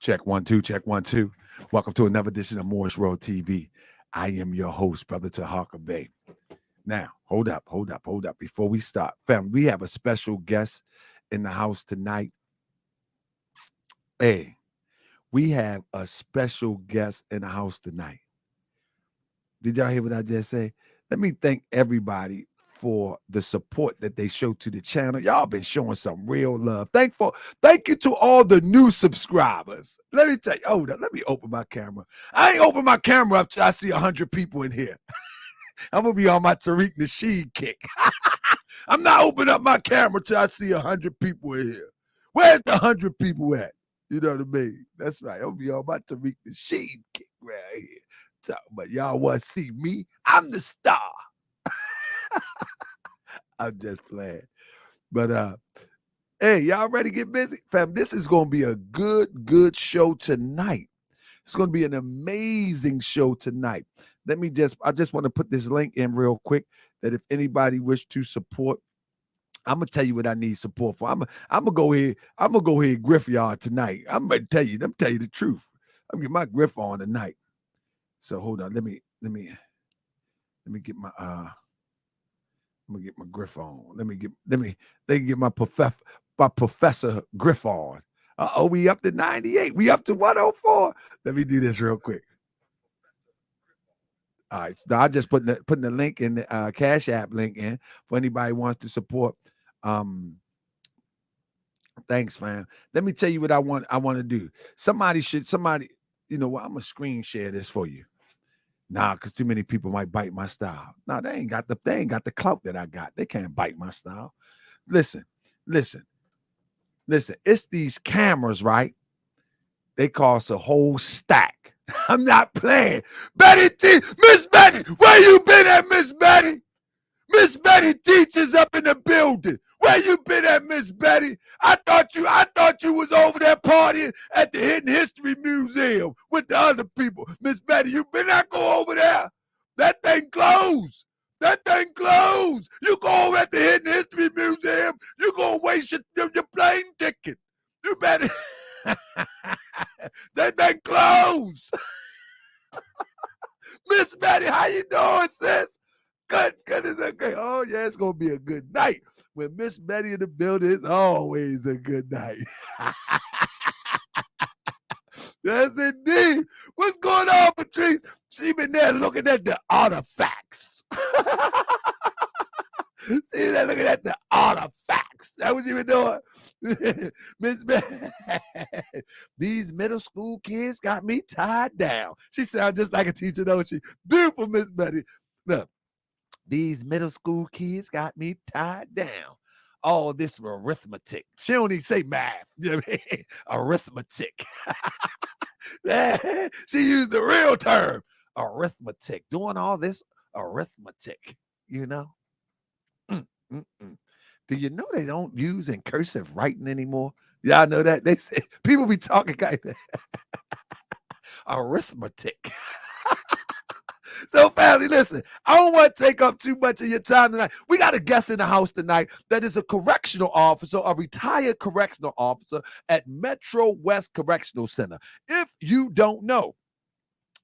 Check 1 2, check 1 2. Welcome to another edition of Morris Road TV. I am your host, Brother Tahaka Bay. Now, hold up. Before we start, fam, we have a special guest in the house tonight. Hey, we have a special guest in the house tonight. Did y'all hear what I just say? Let me thank everybody for the support that they show to the channel. Y'all been showing some real love. Thank you to all the new subscribers. Let me tell you, hold up, let me open my camera. I ain't open my camera up till I see 100 people in here. I'm gonna be on my Tariq Nasheed kick. I'm not opening up my camera till I see 100 people in here. Where's the 100 people at? You know what I mean? That's right. I'm gonna be on my Tariq Nasheed kick right here. But y'all want to see me? I'm the star. I'm just playing. But hey, y'all ready to get busy? Fam, this is gonna be a good show tonight. It's gonna be an amazing show tonight. I just want to put this link in real quick that if anybody wish to support, I'm gonna tell you what I need support for. I'm gonna go ahead and griff y'all tonight. I'm gonna tell you the truth. I'm gonna get my griff on tonight. So hold on, let me get my I'm gonna get my griff on. Let me get my professor griff on. We up to 98. We up to 104. Let me do this real quick. All right, so I just putting the link in the Cash App link in for anybody who wants to support. Thanks, fam. Let me tell you what I want to do. Somebody, you know what? I'm gonna screen share this for you. Nah, because too many people might bite my style. Nah, they ain't got the clout that I got. They can't bite my style. Listen. It's these cameras, right? They cost a whole stack. I'm not playing. Betty T, Miss Betty, where you been at, Miss Betty? Miss Betty teaches up in the building. Where you been at, Miss Betty? I thought you was over there partying at the Hidden History Museum with the other people. Miss Betty, you better not go over there. That thing closed. You go over at the Hidden History Museum, you gonna waste your plane ticket. You better. That thing closed. Miss Betty, how you doing, sis? Goodness, okay. Oh, yeah, it's going to be a good night. When Miss Betty in the building, it's always a good night. Yes, indeed. What's going on, Patrice? She been there looking at the artifacts. See that looking at the artifacts. That what you been doing? Miss Betty. These middle school kids got me tied down. She sounds just like a teacher, don't she? Beautiful, Miss Betty. Look. These middle school kids got me tied down. All this arithmetic. She don't even say math. You know what I mean? Arithmetic. She used the real term. Arithmetic. Doing all this arithmetic. You know? Do you know they don't use in cursive writing anymore? Y'all know that? They say people be talking like that. Arithmetic. So, family, listen, I don't want to take up too much of your time tonight. We got a guest in the house tonight that is a correctional officer, a retired correctional officer at Metro West Correctional Center. If you don't know,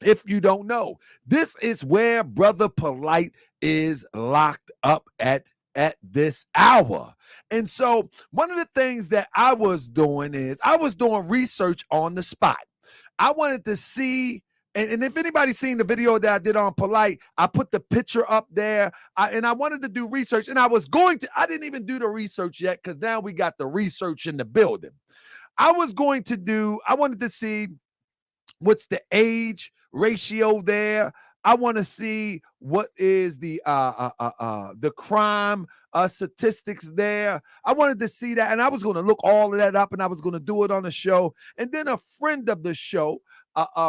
this is where Brother Polight is locked up at this hour. And so one of the things that I was doing is I was doing research on the spot. I wanted to see, and if anybody's seen the video that I did on Polight, I put the picture up there, and I wanted to do research, and I didn't even do the research yet because now we got the research in the building. I wanted to see what's the age ratio there. I want to see what is the crime statistics there. I wanted to see that, and I was going to look all of that up, and I was going to do it on the show. And then a friend of the show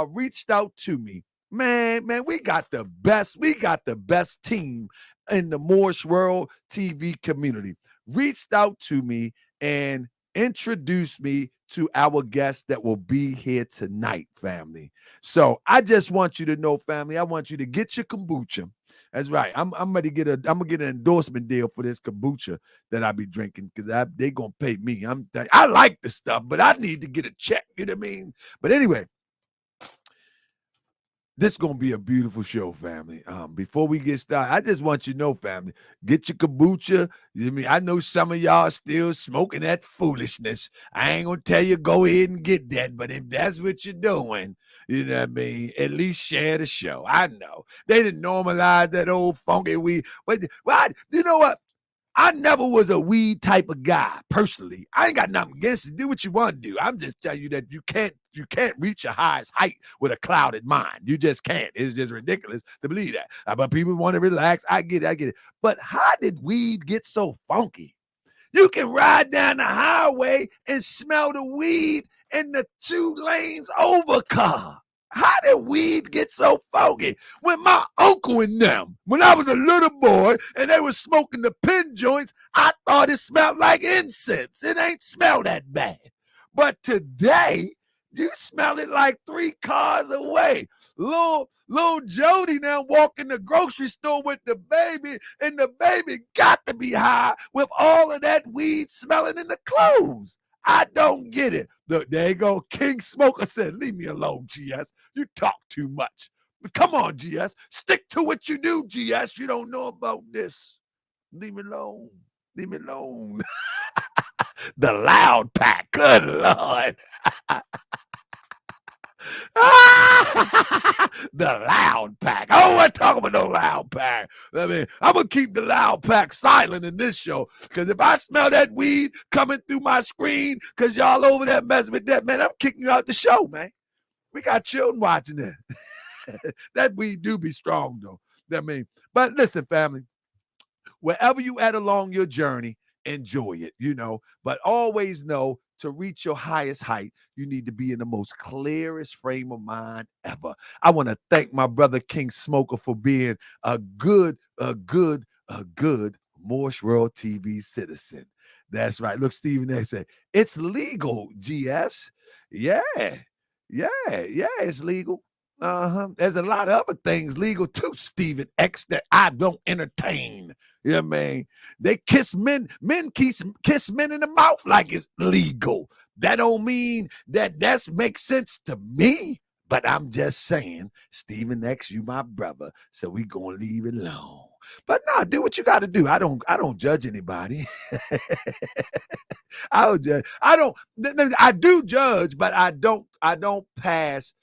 reached out to me. Man, we got the best team in the Morris World TV community. Reached out to me and introduced me to our guest that will be here tonight, family. So I just want you to know, family, I want you to get your kombucha. That's right. I'm gonna get an endorsement deal for this kombucha that I be drinking because they gonna pay me. I like the stuff, but I need to get a check. You know what I mean? But anyway, this is gonna be a beautiful show, family. Before we get started, I just want you to know, family, get your kombucha. I know some of y'all still smoking that foolishness. I ain't gonna tell you go ahead and get that, but if that's what you're doing, you know what I mean, at least share the show. I know they didn't normalize that old funky weed, but you know what? I never was a weed type of guy personally. I ain't got nothing against it. Do what you want to do. I'm just telling you that you can't reach your highest height with a clouded mind. You just can't. It's just ridiculous to believe that. But people want to relax. I get it. But how did weed get so funky? You can ride down the highway and smell the weed in the 2 lanes over car. How did weed get so funky? When my uncle and them, when I was a little boy and they were smoking the pin joints, I thought it smelled like incense. It ain't smell that bad. But today, you smell it like 3 cars away. Little Jody now walk in the grocery store with the baby, and the baby got to be high with all of that weed smelling in the clothes. I don't get it. Look, there you go. King Smoker said, leave me alone, GS. You talk too much. But come on, GS. Stick to what you do, GS. You don't know about this. Leave me alone. Leave me alone. The loud pack. Good Lord. The loud pack. I don't want to talk about no loud pack. I mean, I'm going to keep the loud pack silent in this show because if I smell that weed coming through my screen because y'all over there messing with that, man, I'm kicking you out the show, man. We got children watching that. That weed do be strong, though. I mean, but listen, family, wherever you at along your journey, enjoy it, but always know to reach your highest height, you need to be in the most clearest frame of mind ever. I want to thank my brother King Smoker for being a good Morse World TV citizen. That's right. Look, Stephen X said, it's legal, GS. Yeah, it's legal. There's a lot of other things legal too, Stephen X, that I don't entertain. You know what I mean? They kiss men kiss men in the mouth like it's legal. That don't mean that makes sense to me. But I'm just saying, Stephen X, you my brother, so we gonna leave it alone. But no, do what you got to do. I don't judge anybody. I do judge, but I don't pass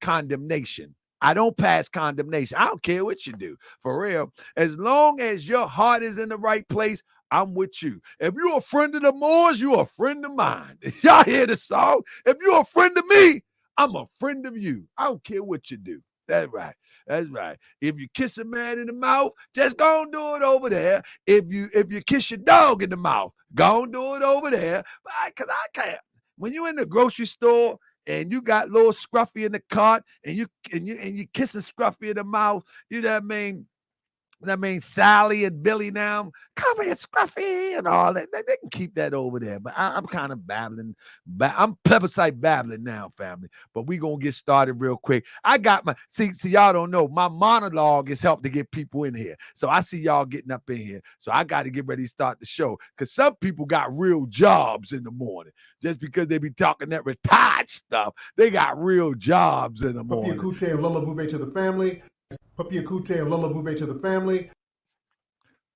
condemnation. I don't pass condemnation. I don't care what you do. For real. As long as your heart is in the right place, I'm with you. If you're a friend of the Moors, you're a friend of mine. Y'all hear the song? If you're a friend of me, I'm a friend of you. I don't care what you do. That's right. That's right. If you kiss a man in the mouth, just go and do it over there. If you kiss your dog in the mouth, go and do it over there. Because I can't. When you're in the grocery store and you got little Scruffy in the cart and you kissing Scruffy in the mouth, you know what I mean? Sally and Billy now, come here, Scruffy, and all that. They can keep that over there. But I'm kind of babbling. I'm plebiscite babbling now, family. But we going to get started real quick. I got see, y'all don't know, my monologue is helping to get people in here. So I see y'all getting up in here. So I got to get ready to start the show because some people got real jobs in the morning. Just because they be talking that retired stuff, they got real jobs in the morning. Papi Akute and Lola Bube to the family. Papi Akute and Lola Bube to the family.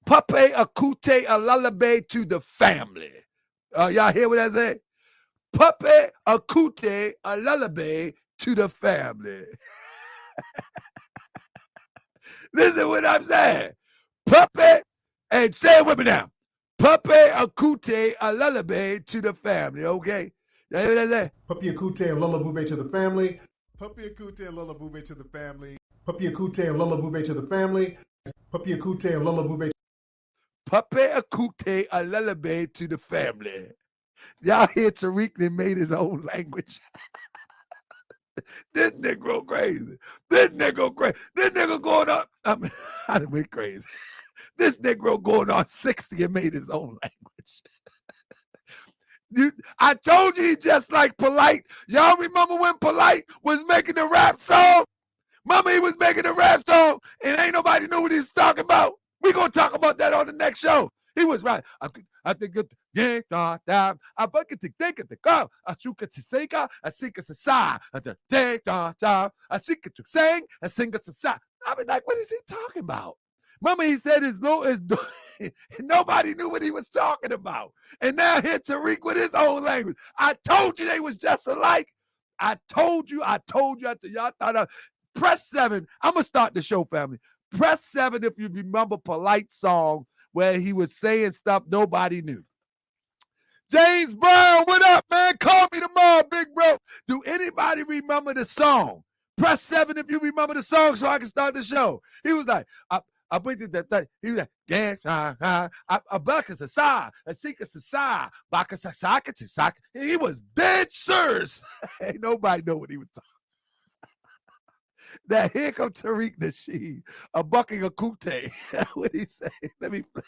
Papi Akute a lullaby to the family. Y'all hear what I say? Papi Akute a lullaby to the family. Listen what I'm saying. Papi, and say it with me now. Papi Akute a lullaby to the family, okay? Y'all hear what I say? Papi Akute and Lola Bube to the family. Papi Akute and Lola Bube to the family. Papi Akute and Lola Bube to the family. Papi Akute and Lola Bube. Papi Akute a lullaby to the family. Y'all hear Tariq that made his own language. This nigga crazy. This nigga going on. I went crazy. This Negro going on 60 and made his own language. I told you he just like Polight. Y'all remember when Polight was making the rap song? Mama, he was making a rap song, and ain't nobody knew what he was talking about. We gonna talk about that on the next show. He was right. I think it. Yeah, I bucket to think of the girl. I shoot it to sing. I sing it to sigh. I just take I sing it to sing. I sing it to sigh. I mean, like, what is he talking about? Mama, he said his nobody knew what he was talking about. And now here Tariq with his own language. I told you they was just alike. I told you after y'all thought press 7. I'm gonna start the show, family. Press 7 if you remember Polight's song where he was saying stuff nobody knew. James Brown, what up, man? Call me tomorrow, big bro. Do anybody remember the song? Press 7 if you remember the song so I can start the show. He was like, I went to that thing. He was like, yeah, a buck is a sigh, a seek is a sigh, back is a socket, a socket. He was dead serious. Ain't nobody know what he was talking. That here come Tariq Nasheed, a bucking a kute. What he say? Let me play.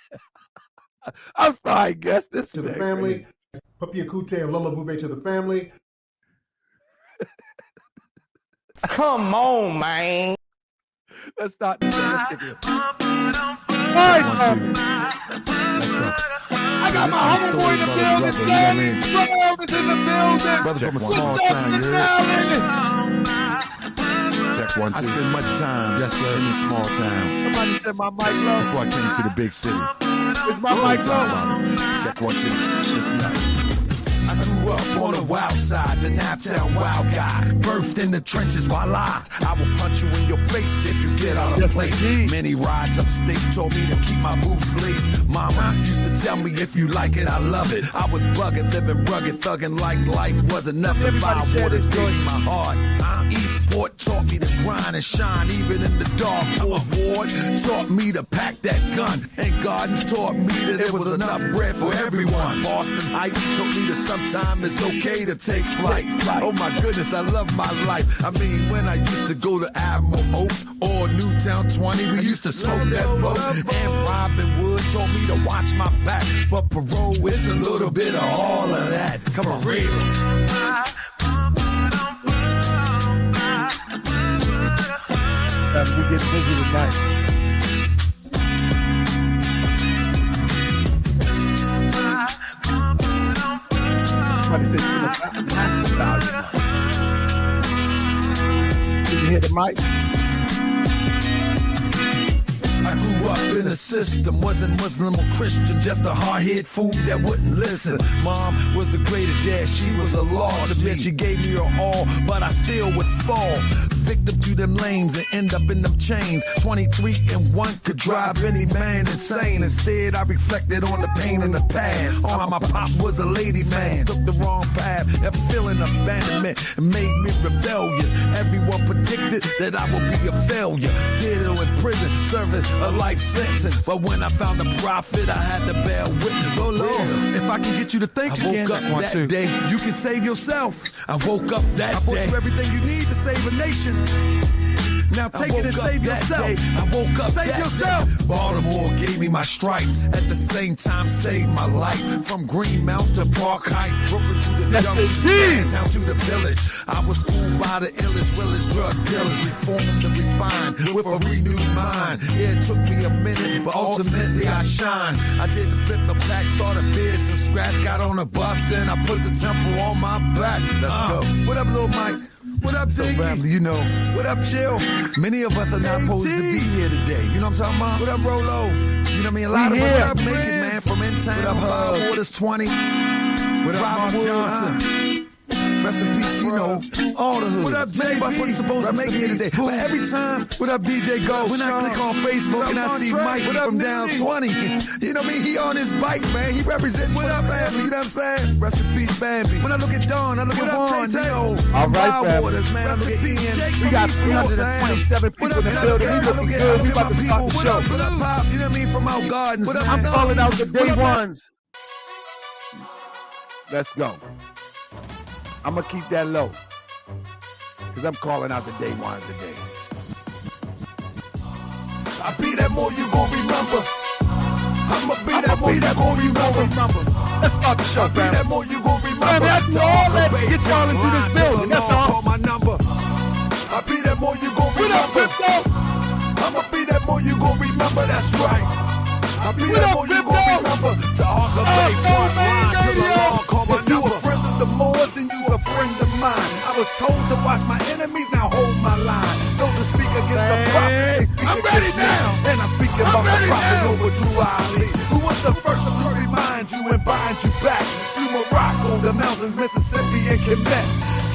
I'm sorry, guess this to the family. Papi Akute and Lola Bube to the family. Come on, man. Let's start the show. Let's kick it. All right, let's go. I got my homeboy in the building. James Brown is in the building. Brother from a small town, you heard? Check 1, 2. I spend much time, yes sir, in this small town. Somebody said my mic low. Before I came to the big city. Is my mic low? Check 1, 2. Listen up. I grew up on the wild side, the Naptown wild guy. Birthed in the trenches while I will punch you in your face if you get out of place. Many rides upstate told me to keep my boots laced. Mama used to tell me if you like it, I love it. I was bugging, living rugged, thugging like life wasn't nothing. Five waters gave me my heart. Eastport taught me to grind and shine even in the dark. Fourth Ward taught me to pack that gun. And Gardens taught me that there was enough bread for everyone. Boston Heights taught me that sometimes it's okay to take flight. Oh my goodness, I love my life. I mean, when I used to go to Admiral Oaks or Newtown 20, we used to smoke that boat. And Robin Wood told me to watch my back. But parole is a little bit of all of that. Come on, real. We get busy tonight. Somebody said you're the massive value. Did you hear the mic? I grew up in a system, wasn't Muslim or Christian, just a hard-headed fool that wouldn't listen. Mom was the greatest, yeah, she was a law to me. She gave me her all, but I still would fall. Victim to them lames and end up in them chains. 23 and 1 could drive any man insane. Instead, I reflected on the pain in the past. On my pop was a ladies' man. Took the wrong path, kept feeling abandonment, and made me rebellious. Everyone predicted that I would be a failure. Did it in prison, serving a life sentence. But when I found the prophet, I had to bear witness. Oh Lord, if I can get you to think again, that day you can save yourself. I woke up that day. I bought you everything you need to save a nation. Now take it and save yourself. I woke up save yourself. Baltimore gave me my stripes. At the same time, saved my life. From Greenmount to Park Heights, Brooklyn to the jungle, town to the village. I was schooled by the illest, realest drug dealers. Reformed to refine with a renewed mind. Yeah, it took me a minute, but ultimately I shine. I didn't flip the pack, started biz from scratch, got on a bus and I put the temple on my back. Let's go. What up, little Mike? What up, Ziggy? So family, you know. What up, Chill? Many of us are not supposed to be here today. You know what I'm talking about? What up, Rolo? You know what I mean? A lot of us are making, man, from in town. What up, Hub? Waters 20. What up, Robin Johnson? Rest in peace, you know, all the hoods. What up, Many of us wasn't supposed to make it here today. But every time, what up, DJ Go? When I click on Facebook and I see Mike from down 20, you know what I mean? He on his bike, man. He represents what up, family. You know what I'm saying? Rest in peace, Bambi. When I look at Dawn, I look at Juan, you know. All right, family. Waters, man. I look at Ian. We got 327 people in the building. We looking good. We about to start the show. What up, Pop? You know what I mean? From out Gardens, man. I'm calling out the day ones. Let's go. I'm going to keep that low because I'm calling out the day ones today. I be that more you gon' remember. I'ma be that more you gon' remember. Let's start the show, fam. Be that more you gon' remember. That's all that get y'all into this building. That's all. Call my number. I be that more you gon' remember. remember. I'ma be that boy you gon' remember, that's right. I'll be that boy you gon' remember. To Arca Bay front line till the law call my If you number. a friend of the Moors, then you's a friend of mine. I was told to watch my enemies, now hold my line. Those that speak against the prophet, they speak I'm ready against me. now. And I'm speaking about the ready prophet now. over Drew Ali, who was the first to remind you and bind you back to Morocco, the mountains, Mississippi, and Quebec.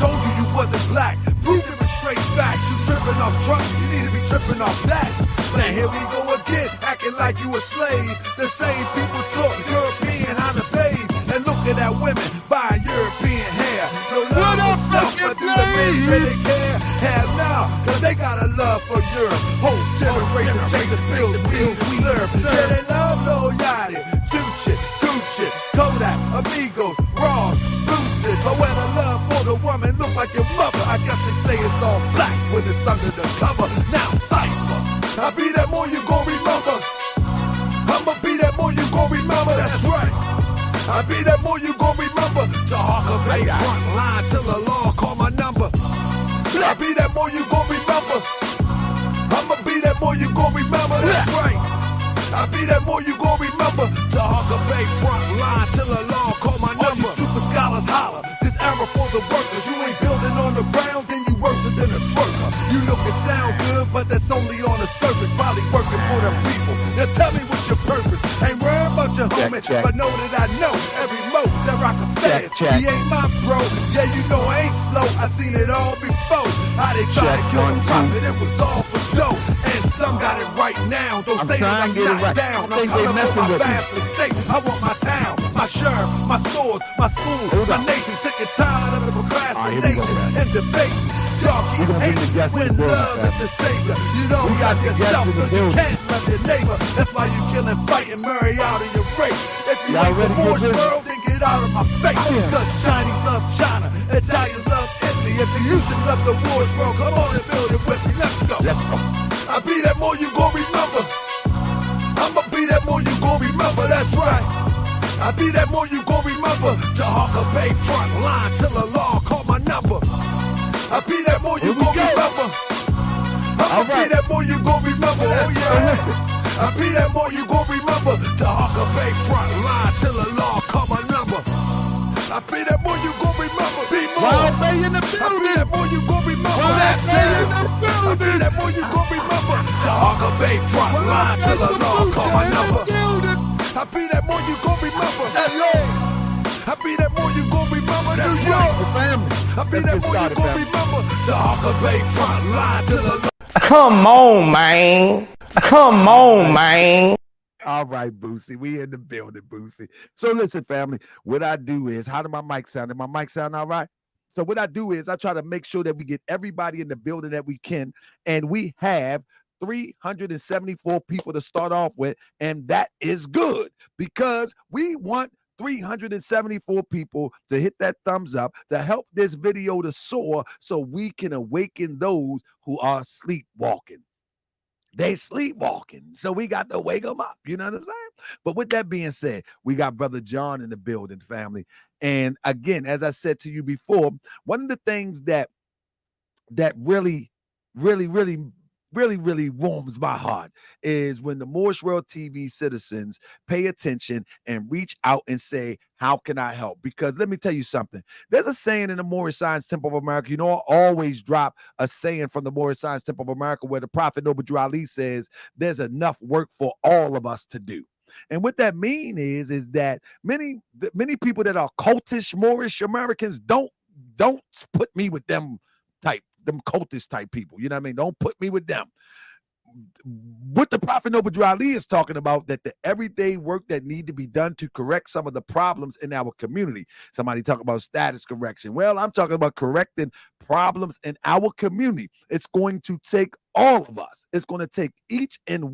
Told you you wasn't black, proved it with straight facts. You tripping off trucks, you need to be tripping off that. Now here we go again, acting like you a slave. The same people talk European how to bathe, and looking at women buying European hair. No love for self, but do the men really care? Have now, cause they got a love for Europe. Whole generation chasing bills, wheels, we serve. Yeah, they love Lil Yachty, Tucci, Gucci, Kodak, Amigos, Ross, Lucid. But when the love for the woman look like your mother, I guess they say it's all black when it's under the cover. Now Cypher, I'll be that more you gon' remember. I'ma be that more you gon' remember, that's right. I'll be that more you gon' remember. To Arca Bay front line till the law call my number. I'll be that more you gon' remember. I'ma be that more you gon' remember, that's right. I'll be that more you gon' remember. To Arca Bay front line till the law call my number. All you super scholars holler, this era for the workers. You ain't building on the ground, then you worse than a twerker. You look and sound good, but that's only on the surface. Probably working for the people. Now tell me what's your purpose. Ain't worried about your homie, but know that I know every mo that rock a fast. He ain't my bro, yeah you know I ain't slow. I seen it all before. How they try to kill the prophet, it was all for dough. And some got it right now. Don't say that I'm not down. I'm coming for my vast mistakes. I want my town, my sheriff, my stores, my school, my nation. Sick and tired of the procrastination and debate. Y'all keep hating when love is the savior. You don't love yourself, so you can't love your neighbor. That's why you killing, fighting, marry out of your race. If you ain't the Moorish world, then get out of my face. Because Chinese love China, Italians love Italy. If you should love the Moorish world, come on and build it with me. Let's go. Let's go. I'll be that more you gon' remember. I'ma be that more you gon' remember, that's right. I'll be that more you gon' remember. To Arca Bay front line till the law call my number. I'll be that more you gon' remember. I'ma be that more you gon' remember, oh yeah. I'll be that more you gon' remember. To Arca Bay front line till the law call my number. I'll be that more you gon' remember. Be more. I'll be that more you gon' remember. I'll be that more you gon' remember. To Arca Bay front line till the law call my number. I'll be that more you gon' remember. LA. I'll be that more you gon' remember. New York. I'll be that more you gon' remember. To Arca Bay front line till the law. Come on, man. Come on, man. All right, Boosie, we in the building, Boosie. So listen, family, what I do is, how did my mic sound? Did my mic sound all right? So what I do is I try to make sure that we get everybody in the building that we can, and we have 374 people to start off with, and that is good because we want 374 people to hit that thumbs up to help this video to soar so we can awaken those who are sleepwalking. They sleepwalking, so we got to wake them up. You know what I'm saying? But with that being said, we got Brother John in the building, family. And again, as I said to you before, one of the things that really warms my heart is when the Moorish World TV citizens pay attention and reach out and say, how can I help? Because let me tell you something. There's a saying in the Moorish Science Temple of America. You know, I always drop a saying from the Moorish Science Temple of America where the Prophet Noble Drew Ali says, there's enough work for all of us to do. And what that means is that many people that are cultish Moorish Americans don't put me with them cultist type people. You know what I mean? Don't put me with them. What the Prophet Noble Drew Ali is talking about, that the everyday work that need to be done to correct some of the problems in our community. Somebody talk about status correction. Well, I'm talking about correcting problems in our community. It's going to take all of us. It's going to take each and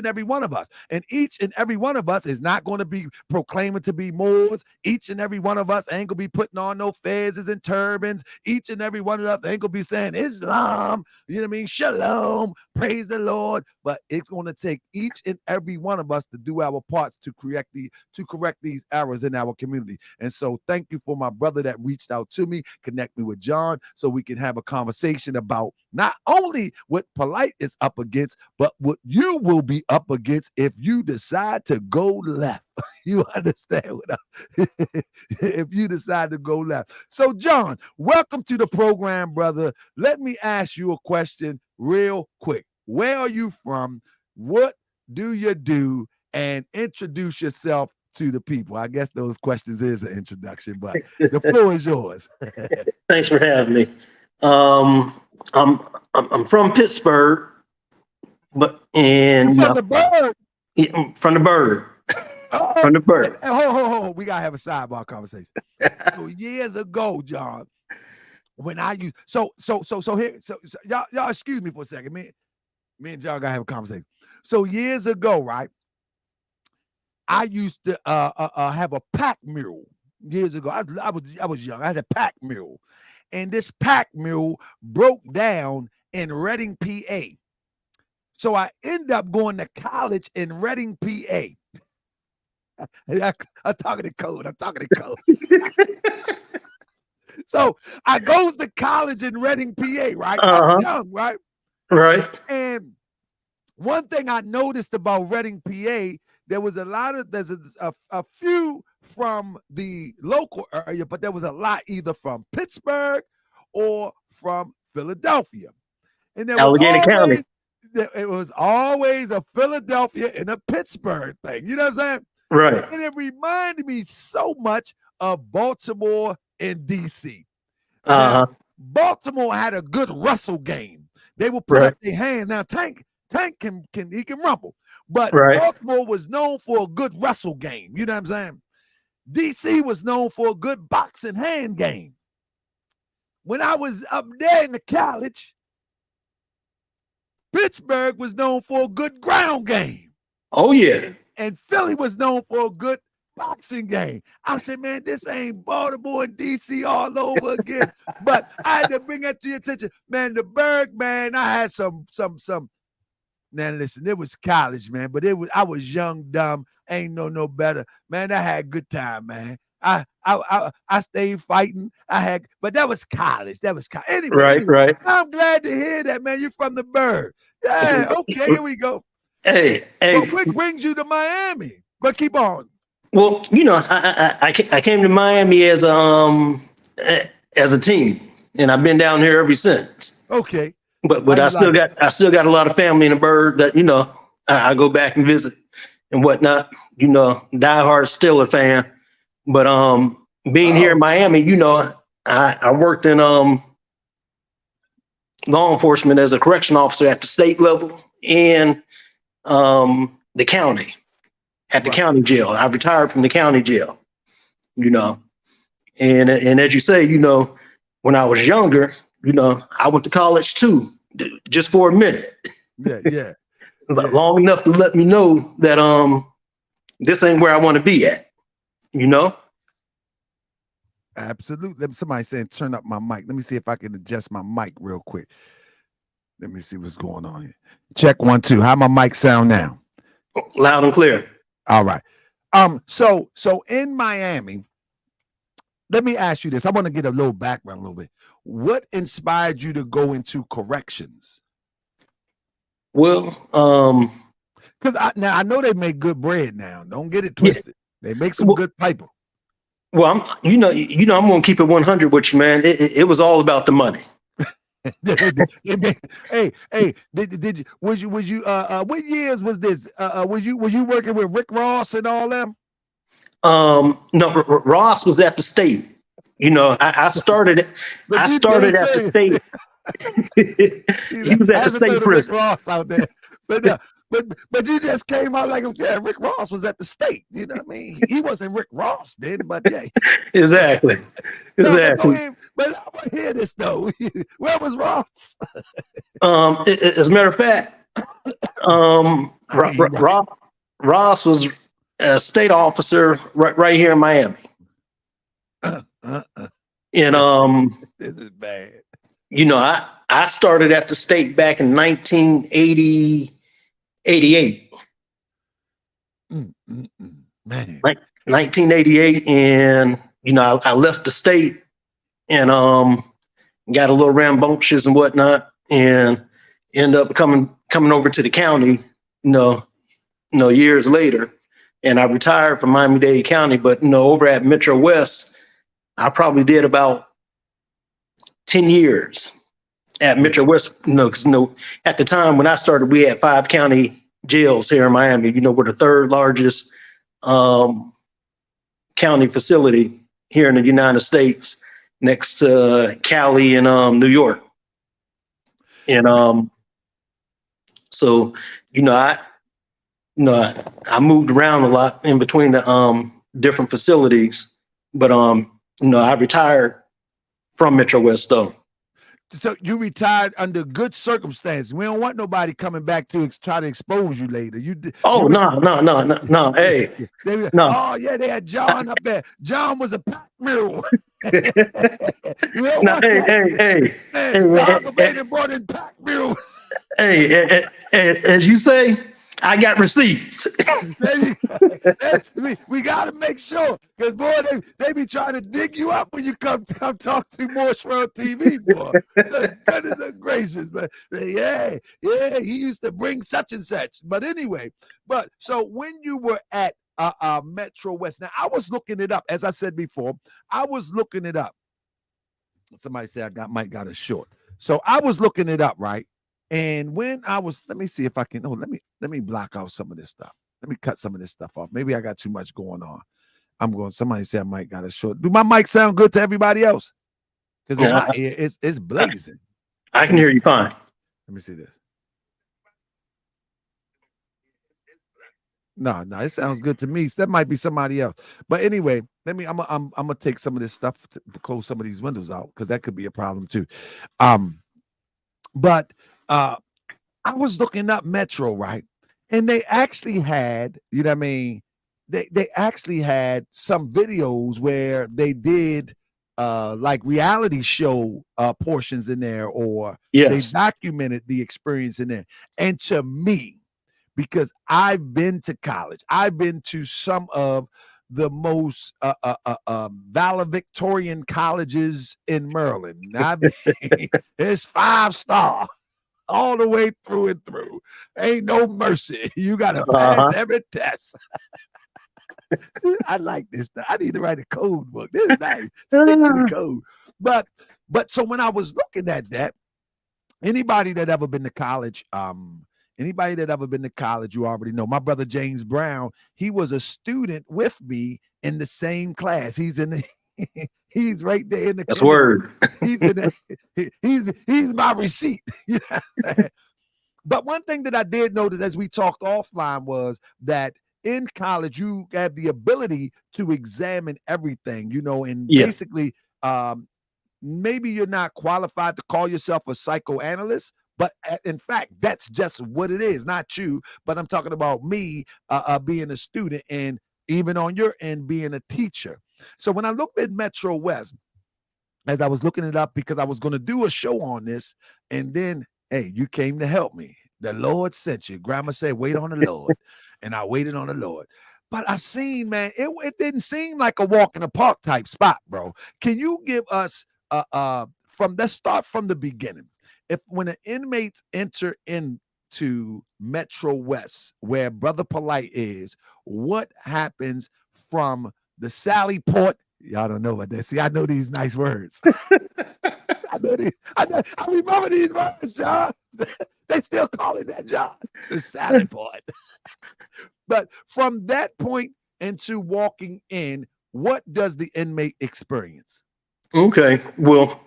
every one of us. And each and every one of us is not going to be proclaiming to be Moors. Each and every one of us ain't going to be putting on no fezzes and turbans. Each and every one of us ain't going to be saying Islam, you know what I mean? Shalom, praise the Lord. But it's going to take each and every one of us to do our parts to correct these errors in our community. And so thank you for my brother that reached out to me. Connect me with John so we can have a conversation about not only what Polight is up against, but what you will be up against if you decide to go left. You understand what if you decide to go left. So, John, welcome to the program, brother. Let me ask you a question real quick. Where are you from? What do you do? And introduce yourself to the people. I guess those questions is an introduction, but the floor is yours. Thanks for having me. I'm from Pittsburgh, but From the bird. From the bird. Oh, From the bird. Hold. We gotta have a sidebar conversation. So years ago, John, when I used so here, so y'all excuse me for a second. Me and John gotta have a conversation. So years ago, right? I used to have a pack mule years ago. I was young. I had a pack mule, and this pack mule broke down in Reading, PA. So I ended up going to college in Reading, PA. I'm talking to code. So I goes to college in Reading, PA. Right? I'm young, right? Right. And one thing I noticed about Reading, PA. There's a few from the local area, but there was a lot either from Pittsburgh or from Philadelphia. And there Allegheny County. It was always a Philadelphia and a Pittsburgh thing. You know what I'm saying? Right. And it reminded me so much of Baltimore and DC. Baltimore had a good wrestle game. They would put up their hands. Now Tank can rumble. But Baltimore was known for a good wrestle game. You know what I'm saying? DC was known for a good boxing hand game. When I was up there in the college, Pittsburgh was known for a good ground game. Oh, yeah. And Philly was known for a good boxing game. I said, man, this ain't Baltimore and DC all over again. But I had to bring that to your attention. Man, the Berg, man, I had some. Now listen, it was college, man, but I was young, dumb, ain't no better. Man, I had a good time, man. I stayed fighting. But that was college. Anyway, right. I'm glad to hear that, man. You're from the Bird. Yeah, okay, here we go. Hey. Well, what brings you to Miami? But keep on. Well, I came to Miami as a teen, and I've been down here ever since. Okay. But I still got a lot of family in the Bird that I go back and visit and whatnot. Diehard Steeler fan. But being here in Miami, I worked in law enforcement as a correction officer at the state level and the county at the county jail. I retired from the county jail. And as you say, when I was younger. I went to college too, just for a minute. Yeah. Long enough to let me know that this ain't where I want to be at. Absolutely. Somebody saying turn up my mic. Let me see if I can adjust my mic real quick. Let me see what's going on here. Check 1, 2. How my mic sound now? Loud and clear. All right. So in Miami, let me ask you this. I want to get a little background a little bit. What inspired you to go into corrections? Well, because I know they make good bread now. Don't get it twisted. Yeah. They make some good paper. Well, I'm gonna keep it 100 with you, man. It was all about the money. Hey, did you was you what years was this? Were you working with Rick Ross and all them? No, Ross was at the state. I started at the state. He was at the state prison. Rick Ross out there, but you just came out like Rick Ross was at the state. You know what I mean? He wasn't Rick Ross then, but yeah. Exactly. But I want to hear this though. Where was Ross? As a matter of fact, Ross was a state officer right here in Miami. And this is bad. I started at the state back in 1988. Man. 1988, and I left the state and got a little rambunctious and whatnot. and end up coming over to the county, years later. And I retired from Miami-Dade County, but over at Metro West, I probably did about 10 years at Metro West. Because at the time when I started, we had 5 county jails here in Miami. We're the 3rd largest county facility here in the United States, next to Cali and New York. And so I moved around a lot in between the different facilities, but I retired from Metro West though. So you retired under good circumstances. We don't want nobody coming back to try to expose you later. No. Hey, no. Oh yeah, they had John up there. John was a pack mule. Hey. John brought in pack mules. Hey, as you say, I got receipts. we got to make sure, because boy, they be trying to dig you up when you come talk to Morse World TV, boy. Goodness gracious, but yeah, he used to bring such and such. But anyway, so when you were at Metro West, now I was looking it up, as I said before, I was looking it up. Somebody said Mike got a short, so I was looking it up, right? And when I was, let me see if I can, let me block out some of this stuff. Let me cut some of this stuff off. Maybe I got too much going on. Somebody said Mike got a short. Do my mic sound good to everybody else? Because in my ear, it's blazing. I can hear you fine. Let me see this. No, it sounds good to me. So that might be somebody else. But anyway, I'm gonna take some of this stuff to close some of these windows out, because that could be a problem too. But I was looking up Metro, right? And they actually had, they actually had some videos where they did like reality show portions in there, or they documented the experience in there. And to me, because I've been to college, I've been to some of the most valedictorian colleges in Maryland. It's 5-star. All the way through and through. Ain't no mercy. You got to pass every test. I like this. I need to write a code book. This is nice. Stick to the code. But so when I was looking at that, anybody that ever been to college, you already know. My brother James Brown, he was a student with me in the same class. He's in the he's right there in the That's word. He's my receipt. But one thing that I did notice as we talked offline was that in college you have the ability to examine everything, and basically maybe you're not qualified to call yourself a psychoanalyst, but in fact that's just what it is. Not you, but I'm talking about me being a student, and even on your end being a teacher. So when I looked at Metro West, as I was looking it up, because I was going to do a show on this, and then, hey, you came to help me. The Lord sent you. Grandma said, wait on the Lord. And I waited on the Lord. But I seen, man, it didn't seem like a walk in the park type spot, bro. Can you give us, let's start from the beginning. When an inmates enter into Metro West, where Brother Polight is, what happens from the Sally Port? Y'all don't know what that. See, I know these nice words. I remember these words, John. They still call it that, John. The Sally Port. But from that point into walking in, what does the inmate experience? Okay. Well,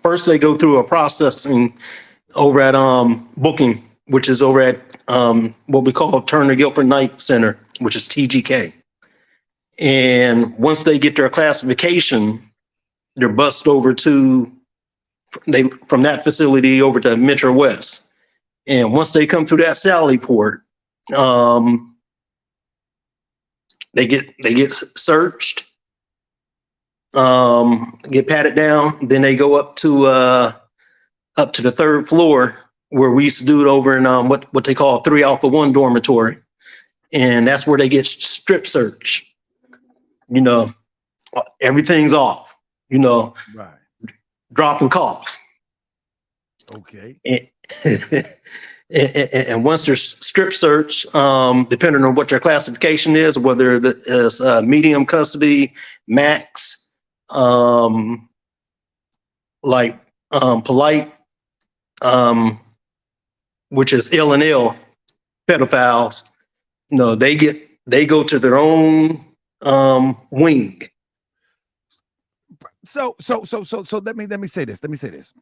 first they go through a processing over at Booking, which is over at what we call Turner Guilford Night Center, which is TGK. And once they get their classification, they're bussed over from that facility over to Metro West. And once they come through that Sally Port, they get searched, get patted down. Then they go up to the 3rd floor, where we used to do it over in what they call 3 Alpha 1 dormitory, and that's where they get strip searched. Everything's off. Right. Drop and cough. Okay. And once there's strip search, depending on what their classification is, whether it's medium custody, max, like Polight, which is L and L pedophiles, they go to their own wing. So let me say this.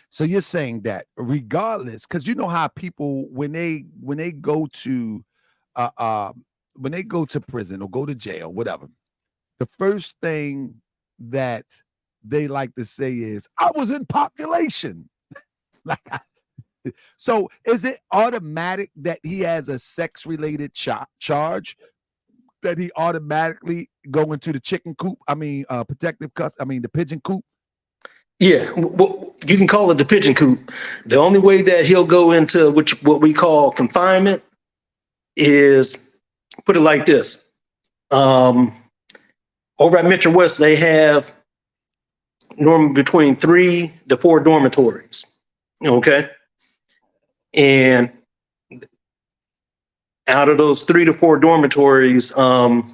So you're saying that regardless, because you know how people when they go to prison or go to jail, whatever, the first thing that they like to say is, "I was in population." Like, so is it automatic that he has a sex-related charge, that he automatically go into the chicken coop? I mean, protective custody. I mean, the pigeon coop. Yeah, you can call it the pigeon coop. The only way that he'll go into what we call confinement is, put it like this. Over at Metro West, they have normally between 3 to 4 dormitories. Okay. And out of those 3 to 4 dormitories, that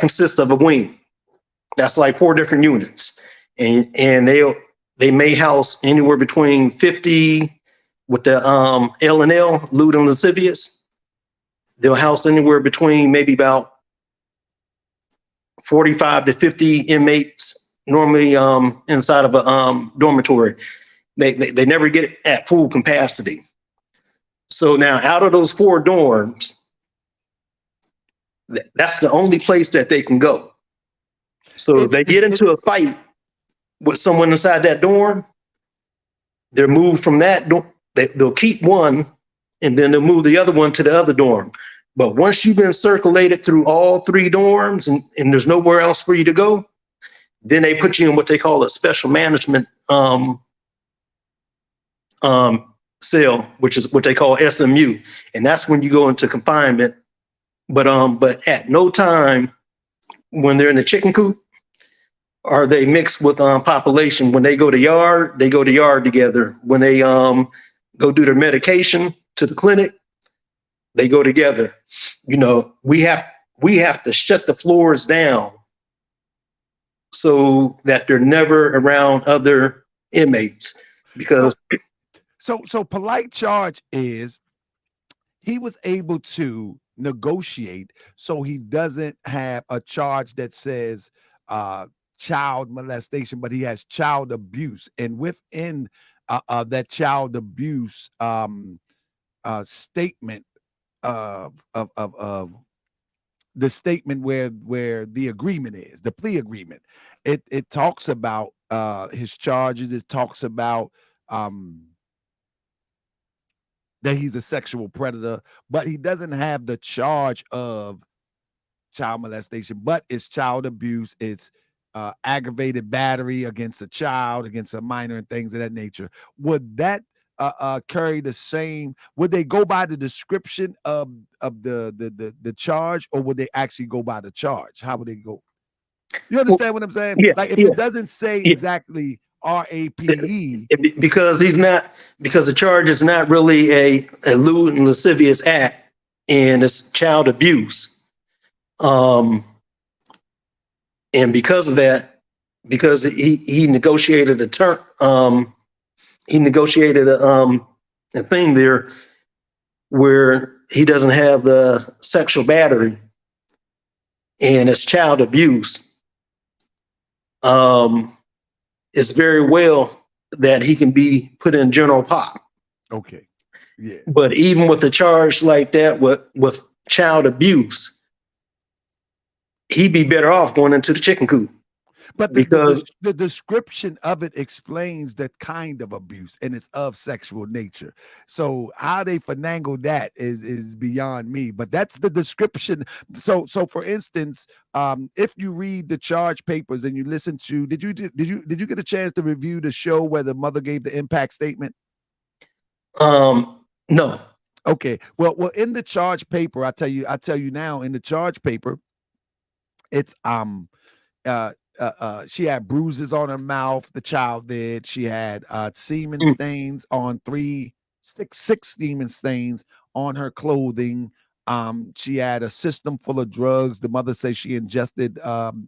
consists of a wing. That's like 4 different units. And they may house anywhere between 50 with the L and L, lewd and lascivious. They'll house anywhere between maybe about 45 to 50 inmates normally inside of a dormitory. They never get at full capacity. So now out of those 4 dorms, that's the only place that they can go. So if they get into a fight with someone inside that dorm, they're moved from that dorm. They'll keep one, and then they'll move the other one to the other dorm. But once you've been circulated through all 3 dorms and there's nowhere else for you to go, then they put you in what they call a special management cell, which is what they call SMU, and that's when you go into confinement. But at no time when they're in the chicken coop are they mixed with population. When they go to yard together. When they go do their medication to the clinic, they go together. We have to shut the floors down so that they're never around other inmates. Because so Polight charge is he was able to negotiate so he doesn't have a charge that says child molestation, but he has child abuse, and within that child abuse statement of the statement where the agreement is, the plea agreement, it talks about his charges. It talks about that he's a sexual predator, but he doesn't have the charge of child molestation, but it's child abuse. It's aggravated battery against a child, against a minor, and things of that nature. Would that carry the same? Would they go by the description of the charge, or would they actually go by the charge? How would they go? You understand what I'm saying? Yeah, like if it doesn't say exactly RAPE, because the charge is not really a lewd and lascivious act, and it's child abuse. And because of that, because he negotiated a term, he negotiated a thing there where he doesn't have the sexual battery, and it's child abuse. It's very well that he can be put in general pop. Okay. Yeah. But even with a charge like that, with child abuse, he'd be better off going into the chicken coop. But the description of it explains the kind of abuse, and it's of sexual nature. So how they finagle that is beyond me. But that's the description. So for instance, if you read the charge papers and you listen to, did you get a chance to review the show where the mother gave the impact statement? No. Okay. Well, in the charge paper, I tell you now, in the charge paper, it's she had bruises on her mouth. The child did. She had semen Mm. stains on six semen stains on her clothing. She had a system full of drugs. The mother says she ingested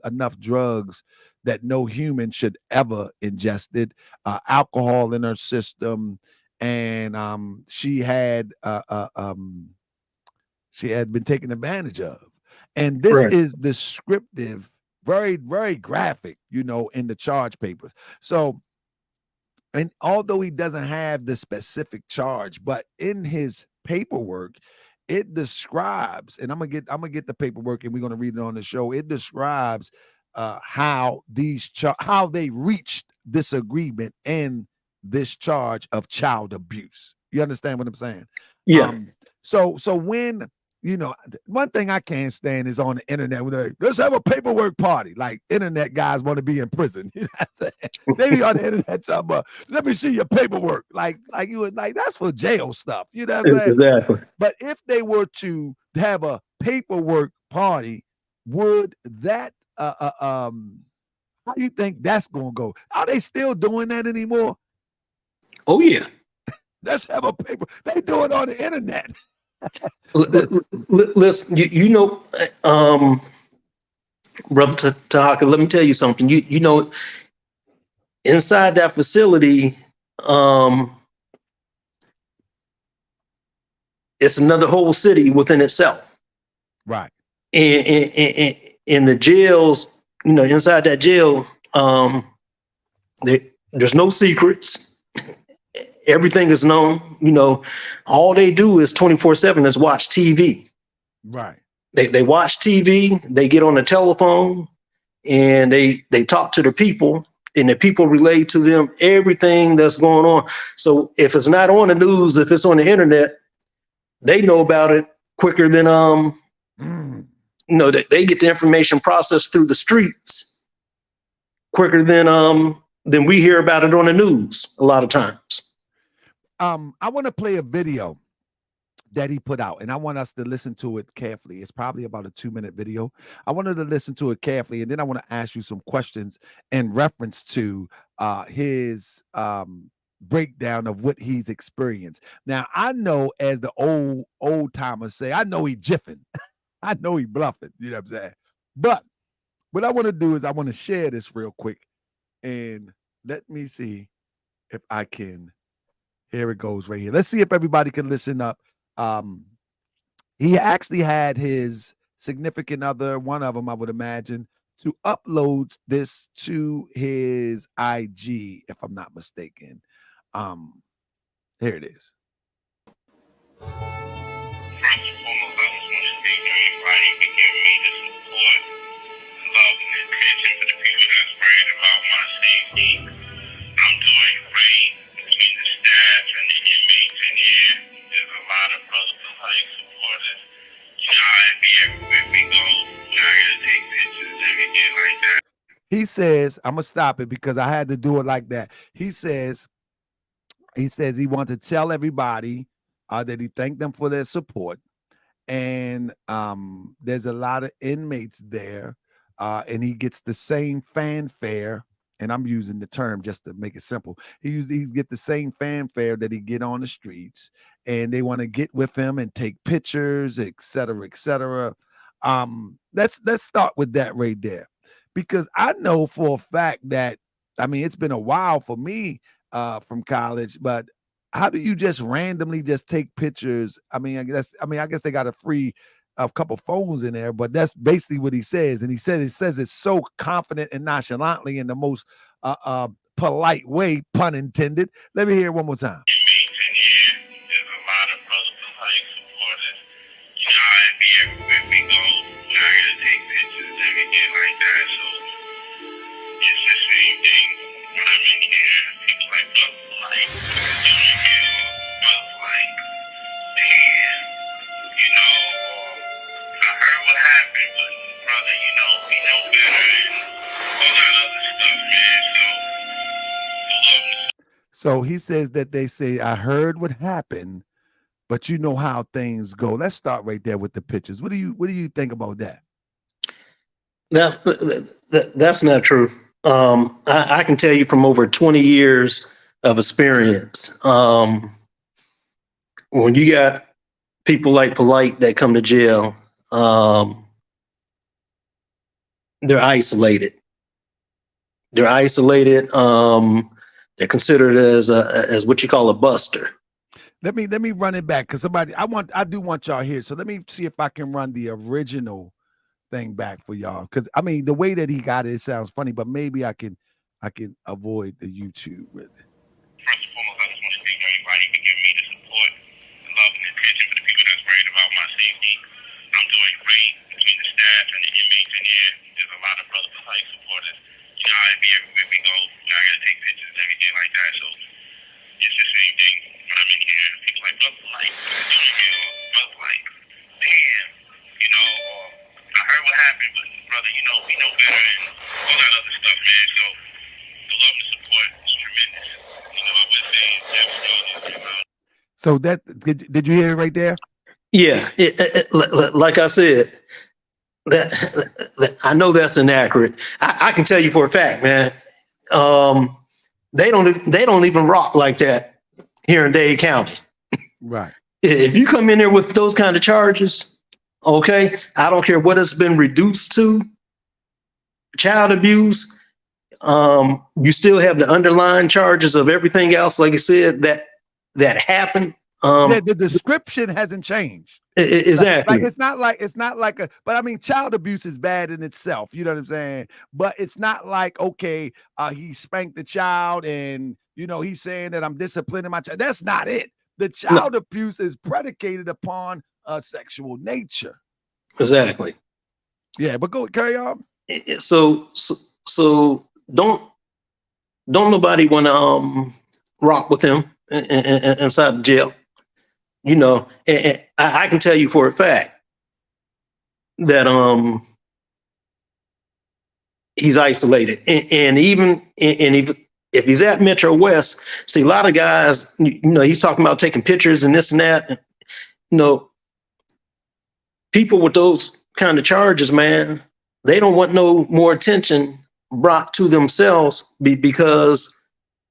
enough drugs that no human should ever ingest it. Alcohol in her system, and she had been taken advantage of. And this Right. is descriptive, very, very graphic, in the charge papers. So, and although he doesn't have the specific charge, but in his paperwork, it describes, and I'm gonna get the paperwork, and we're gonna read it on the show. It describes how how they reached this agreement and this charge of child abuse. You understand what I'm saying? Yeah. So when one thing I can't stand is on the internet when they're like, let's have a paperwork party. Like internet guys want to be in prison. You know what I'm saying? They be on the internet talking about, let me see your paperwork. Like you would like that's for jail stuff. You know what I'm saying? Exactly. But if they were to have a paperwork party, would that how do you think that's gonna go? Are they still doing that anymore? Oh yeah. Let's have a paper. They do it on the internet. Listen, Brother Tahaka, let me tell you something. You know, inside that facility, it's another whole city within itself. Right. In the jails, inside that jail, there's no secrets. Everything is known. All they do is 24/7 is watch TV. Right. They watch TV, they get on the telephone, and they talk to the people, and the people relay to them everything that's going on. So if it's not on the news, if it's on the internet, they know about it quicker than they get the information processed through the streets quicker than we hear about it on the news a lot of times. I want to play a video that he put out, and I want us to listen to it carefully. It's probably about a 2-minute video. I wanted to listen to it carefully, and then I want to ask you some questions in reference to his breakdown of what he's experienced. Now, I know, as the old timers say, I know he jiffing. I know he bluffing. You know what I'm saying? But what I want to do is I want to share this real quick, and let me see if I can. Here it goes right here. Let's see if everybody can listen up. He actually had his significant other, one of them, I would imagine, to upload this to his IG, if I'm not mistaken. Here it is. First and foremost, I just want to thank everybody for giving me the support, love, and attention for the people that's worried about my safety. I'm doing great. Between the staff and the inmates in here, there's a lot of Brother Polight supporters. I'd be everywhere we go. I gotta take pictures, everything like that. He says, I'm gonna stop it because I had to do it like that. He says he wanted to tell everybody that he thanked them for their support. And there's a lot of inmates there, and he gets the same fanfare. And I'm using the term just to make it simple. He's get the same fanfare that he get on the streets, and they want to get with him and take pictures, et cetera, et cetera. Let's start with that right there, because I know for a fact that, I mean, it's been a while for me from college, but how do you just randomly just take pictures? I mean, I guess they got a couple phones in there, but that's basically what he says. And he says it so confident and nonchalantly in the most polite way, pun intended. Let me hear it one more time. Inmates in here, there's a lot of Brother Polight supporters. I'd be everywhere we go. I gotta take pictures, everything like that. So it's the same thing when I'm in here. People like Brother Polight, doing here, Brother Polight, and I heard what happened, but brother, we know better and all that other stuff, man. So he says that they say, I heard what happened, but you know how things go. Let's start right there with the pictures. What do you think about that? That's not true. I can tell you from over 20 years of experience. When you got people like Polight that come to jail, they're isolated. They're isolated. They're considered as what you call a buster. Let me run it back because I do want y'all here. So let me see if I can run the original thing back for y'all. Because I mean, the way that he got it sounds funny, but maybe I can avoid the YouTube with it. First and foremost, I just want to thank everybody for giving me the support, the love, and attention for the people that's worried about my safety. I'm doing great between the staff and the inmates in here. There's a lot of Brother Polight supporters. You know, I be everywhere we go. You know, I gotta take pictures and everything like that. So it's the same thing when I'm in here. People like Brother Polight, what are you doing here? Or Brother Polight, damn, you know, or I heard what happened, but brother, you know, we know better and all that other stuff, man. So the love and support is tremendous. You know, I would say that. So that did you hear it right there? Yeah, like I said, that I know that's inaccurate. I can tell you for a fact, man. They don't even rock like that here in Dade County. Right. If you come in there with those kind of charges, okay, I don't care what it's been reduced to, child abuse. You still have the underlying charges of everything else, like I said, that happened. Yeah, the description hasn't changed. Exactly. Like it's not like a, but I mean, child abuse is bad in itself. You know what I'm saying? But it's not like, okay, he spanked the child and, you know, he's saying that I'm disciplining my child. That's not it. The child abuse is predicated upon a sexual nature. Exactly. Yeah, but go carry on. So don't nobody want to rock with him inside the jail. You know, and I can tell you for a fact that he's isolated, and even if he's at Metro West, see a lot of guys, you know, he's talking about taking pictures and this and that. And, you know, people with those kind of charges, man, they don't want no more attention brought to themselves because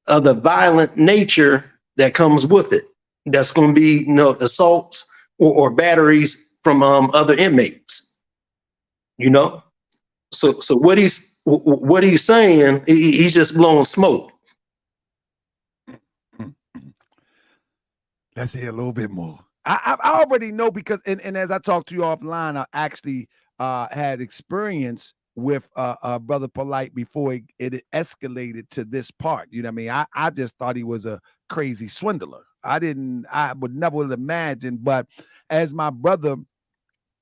of the violent nature that comes with it. That's going to be, you know, assaults or batteries from other inmates. You know, so what he's saying, he's just blowing smoke. Let's hear a little bit more. I already know because and as I talked to you offline, I actually had experience with Brother Polight before it escalated to this part. You know what I mean? I just thought he was a crazy swindler. I would never have imagined, but as my brother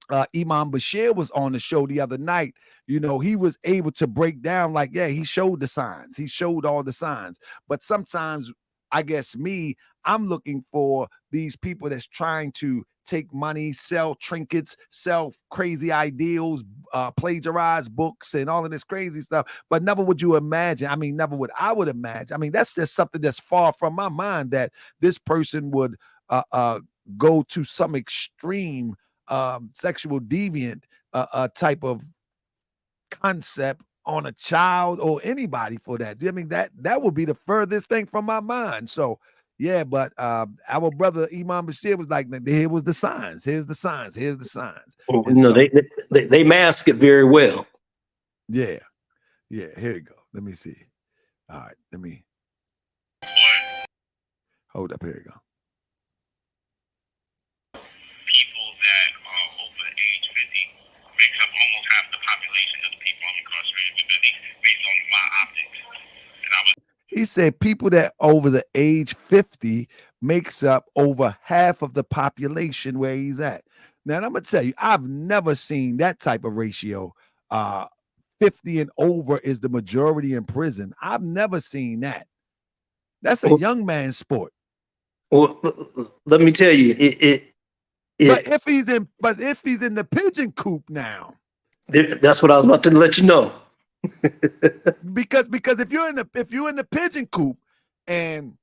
Imam Bashir was on the show the other night, you know, he was able to break down like, yeah, he showed the signs. He showed all the signs. But sometimes, I guess I'm looking for these people that's trying to take money, sell trinkets, sell crazy ideals, plagiarize books and all of this crazy stuff. But never would you imagine, I mean, never would I would imagine. I mean, that's just something that's far from my mind that this person would go to some extreme sexual deviant type of concept on a child or anybody for that. I mean, that would be the furthest thing from my mind. So yeah, but our brother Imam Bashir was like, here was the signs. Here's the signs. Here's the signs. No, so, they mask it very well. Yeah. Yeah. Here you go. Let me see. All right. Let me hold up. Here you go. People that are over age 50 makes up almost half the population of the people I'm incarcerated with, at least based on my optics. And he said people that over the age 50 makes up over half of the population where he's at. Now, I'm going to tell you, I've never seen that type of ratio. 50 and over is the majority in prison. I've never seen that. That's a young man's sport. Well, let me tell you, but if he's in the pigeon coop now, that's what I was about to let you know. because if you're in the pigeon coop and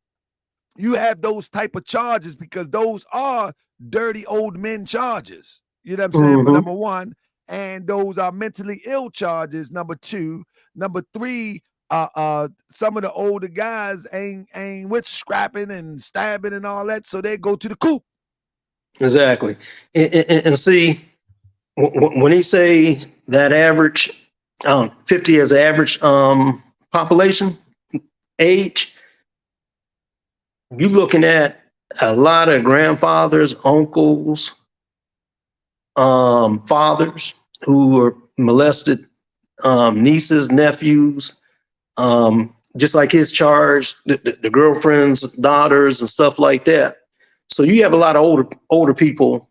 you have those type of charges, because those are dirty old men charges, you know what I'm saying? For number one, and those are mentally ill charges. Number two. Number three, some of the older guys ain't with scrapping and stabbing and all that, so they go to the coop. Exactly. And see, when he say that average 50 as average population age, you looking at a lot of grandfathers, uncles, fathers who were molested, nieces, nephews, just like his charge, the girlfriends, daughters, and stuff like that. So you have a lot of older people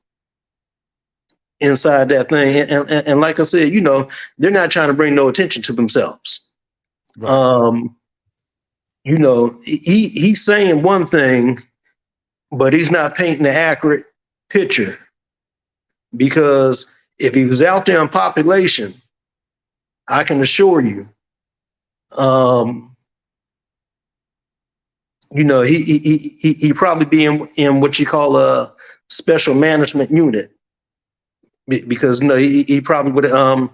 inside that thing, and like I said, they're not trying to bring no attention to themselves. Right. He's saying one thing, but he's not painting the accurate picture, because if he was out there in population, I can assure you, he probably be in what you call a special management unit, because he probably would have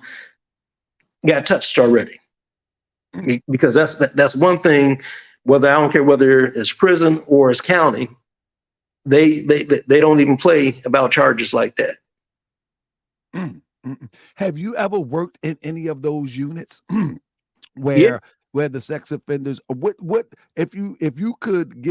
got touched already, because that's one thing. Whether, I don't care whether it's prison or it's county, they don't even play about charges like that. Have you ever worked in any of those units where the sex offenders, what if you could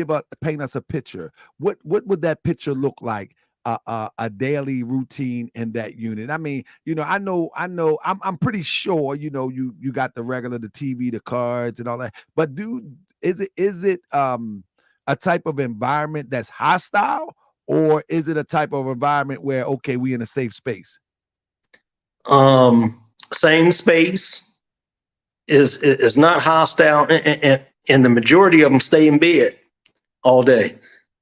paint us a picture, what would that picture look like, a daily routine in that unit? I mean, I know I'm pretty sure you got the regular, the TV, the cards and all that, but is it a type of environment that's hostile, or is it a type of environment where, okay, we in a safe space? Same space, is not hostile, and the majority of them stay in bed all day.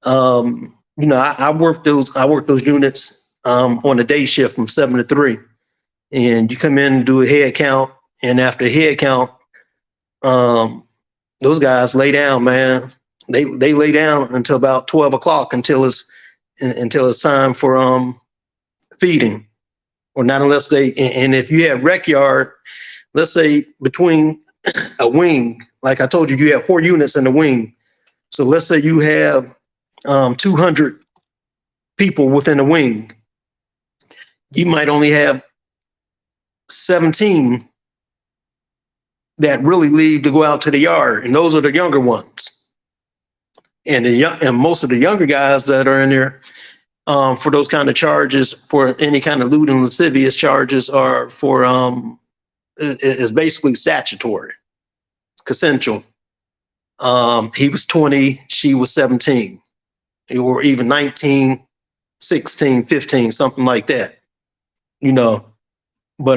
I work those units on a day shift from 7 to 3, and you come in and do a head count, and after a head count, those guys lay down, man. They lay down until about 12 o'clock until it's time for feeding, or not unless and if you have rec yard, let's say between a wing, like I told you, you have 4 units in the wing. So let's say you have 200 people within the wing. You might only have 17 that really leave to go out to the yard, and those are the younger ones. And most of the younger guys that are in there for those kind of charges, for any kind of lewd and lascivious charges, are for is basically statutory. It's consensual. He was 20, she was 17, or even 19, 16, 15, something like that. But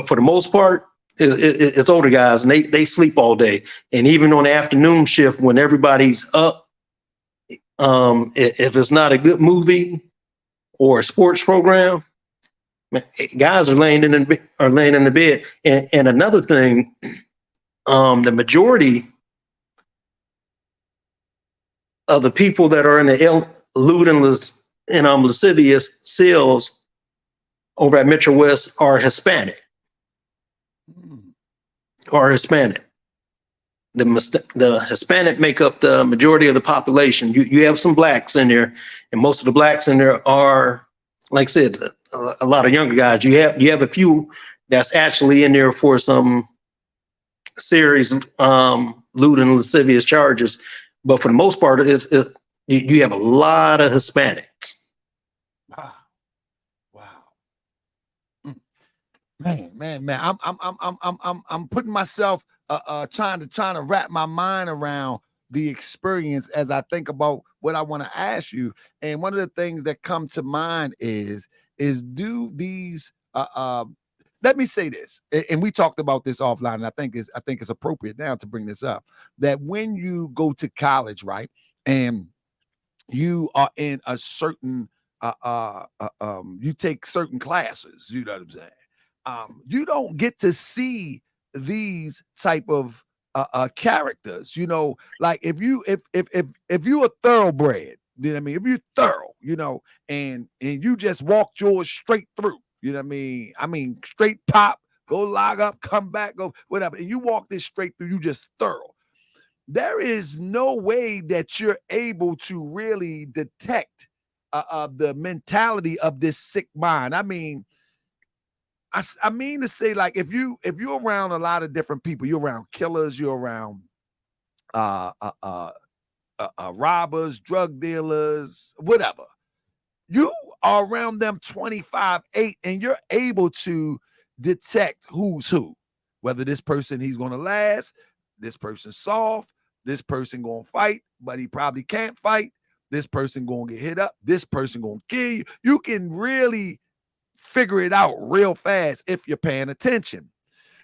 for the most part, it's older guys, and they sleep all day. And even on the afternoon shift, when everybody's up, if it's not a good movie or a sports program, guys are laying in the bed. And another thing, the majority of the people that are in the lewd and lascivious cells over at Metro West are Hispanic. The Hispanic make up the majority of the population. You have some blacks in there, and most of the blacks in there are, like I said, a lot of younger guys. You have a few that's actually in there for some serious lewd and lascivious charges, but for the most part, you have a lot of Hispanics. Man, I'm putting myself trying to wrap my mind around the experience as I think about what I want to ask you. And one of the things that come to mind is do these let me say this, and we talked about this offline, and I think it's appropriate now to bring this up, that when you go to college, right, and you are in a certain you take certain classes, you know what I'm saying, you don't get to see these type of characters, like if you a thoroughbred, you know what I mean, if you're thorough, and you just walked yours straight through, You know what I mean? I mean, straight pop, go log up, come back, go whatever. And you walk this straight through, you just thorough. There is no way that you're able to really detect the mentality of this sick mind. I mean, I mean to say, like, if you're around a lot of different people, you're around killers, you're around robbers, drug dealers, whatever. You are around them 25/8, and you're able to detect who's who. Whether this person, he's going to last, this person's soft, this person going to fight, but he probably can't fight. This person going to get hit up. This person going to kill you. You can really figure it out real fast if you're paying attention.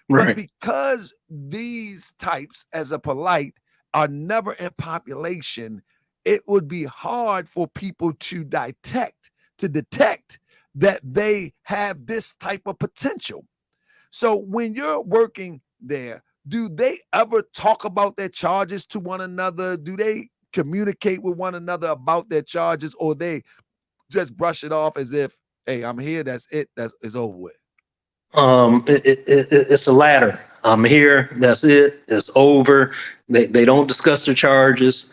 Right. But because these types, as a Polight, are never in population, it would be hard for people to detect that they have this type of potential. So when you're working there, do they ever talk about their charges to one another? Do they communicate with one another about their charges, or they just brush it off as if, hey, I'm here, that's it, it's over with? It's a ladder. I'm here, that's it, it's over. They don't discuss their charges.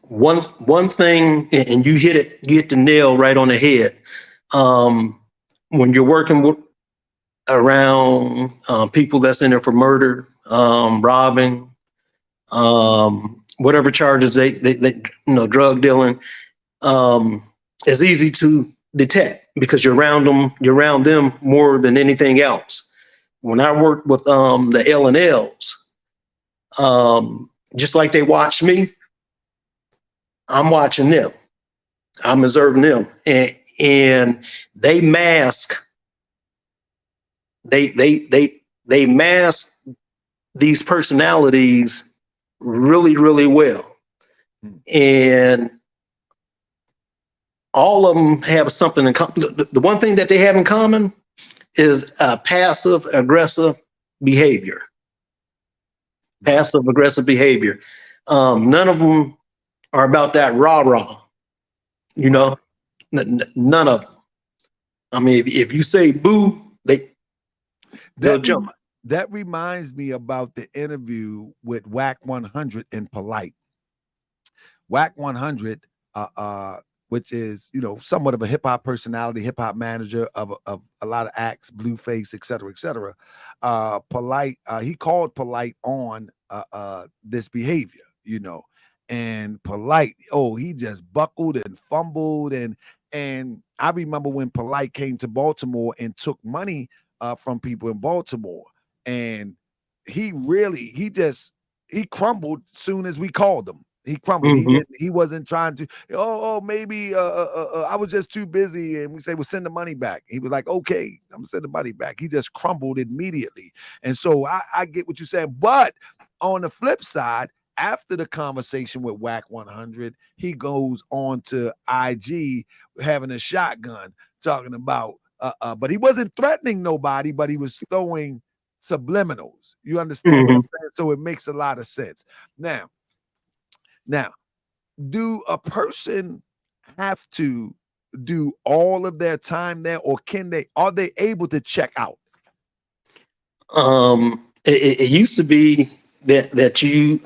One thing, and you hit the nail right on the head. When you're working around people that's in there for murder, robbing, whatever charges they drug dealing, it's easy to detect because you're around them more than anything else. When I worked with the L&Ls, just like they watch me, I'm watching them. I'm observing them, and they mask. They mask these personalities really, really well, and all of them have something in common. The one thing that they have in common is passive aggressive behavior. Passive aggressive behavior. None of them are about that rah-rah, none of them. I mean, if you say boo, they'll jump. That reminds me about the interview with Whack 100 in Polight. Whack 100, which is, somewhat of a hip hop personality, hip hop manager of a lot of acts, Blueface, et cetera, Polight, he called Polight on this behavior, and Polight, he just buckled and fumbled. And I remember when Polight came to Baltimore and took money from people in Baltimore, and he crumbled soon as we called him. He crumbled. Mm-hmm. He wasn't trying to, maybe I was just too busy. And we say, well, send the money back. He was like, okay, I'm gonna send the money back. He just crumbled immediately. And so I get what you're saying. But on the flip side, after the conversation with Whack 100, he goes on to IG having a shotgun, talking about, but he wasn't threatening nobody, but he was throwing subliminals. You understand what I'm saying? So it makes a lot of sense. Now, do a person have to do all of their time there, or are they able to check out? It used to be that you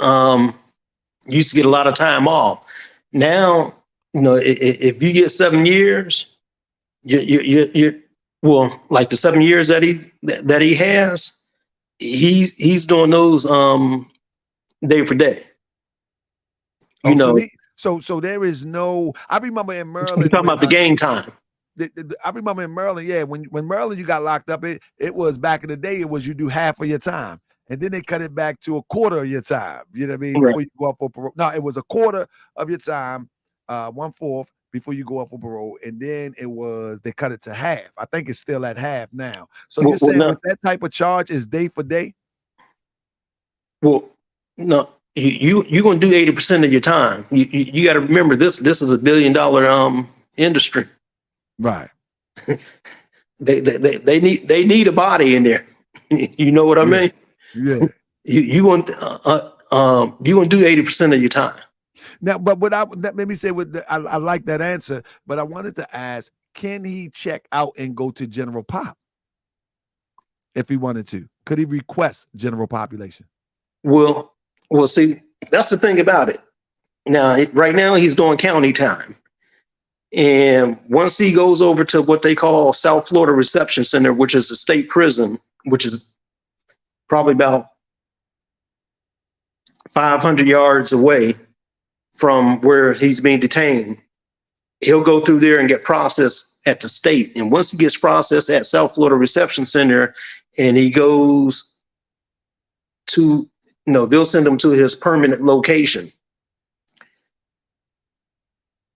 used to get a lot of time off. Now, if you get 7 years, you well, like the 7 years that he has, he's doing those day for day. So there is no. I remember in Maryland. You're talking about the game time. I remember in Maryland, yeah, when Maryland you got locked up, it was back in the day. It was you do half of your time, and then they cut it back to a quarter of your time. You know what I mean? Right. Before you go up for parole. No, it was a quarter of your time, 1/4 before you go up for parole, and then they cut it to half. I think it's still at half now. So you're saying with that type of charge is day for day? Well, no. You're going to do 80% of your time. You got to remember this is $1 billion industry. Right. They need a body in there. You know what I mean? Yeah. You want do 80% of your time. Now, but let me say I like that answer, but I wanted to ask, can he check out and go to general pop if he wanted to? Could he request general population? Well, see, that's the thing about it. Now, right now he's doing county time. And once he goes over to what they call South Florida Reception Center, which is a state prison, which is probably about 500 yards away from where he's being detained, he'll go through there and get processed at the state. And once he gets processed at South Florida Reception Center and he goes to, they'll send him to his permanent location.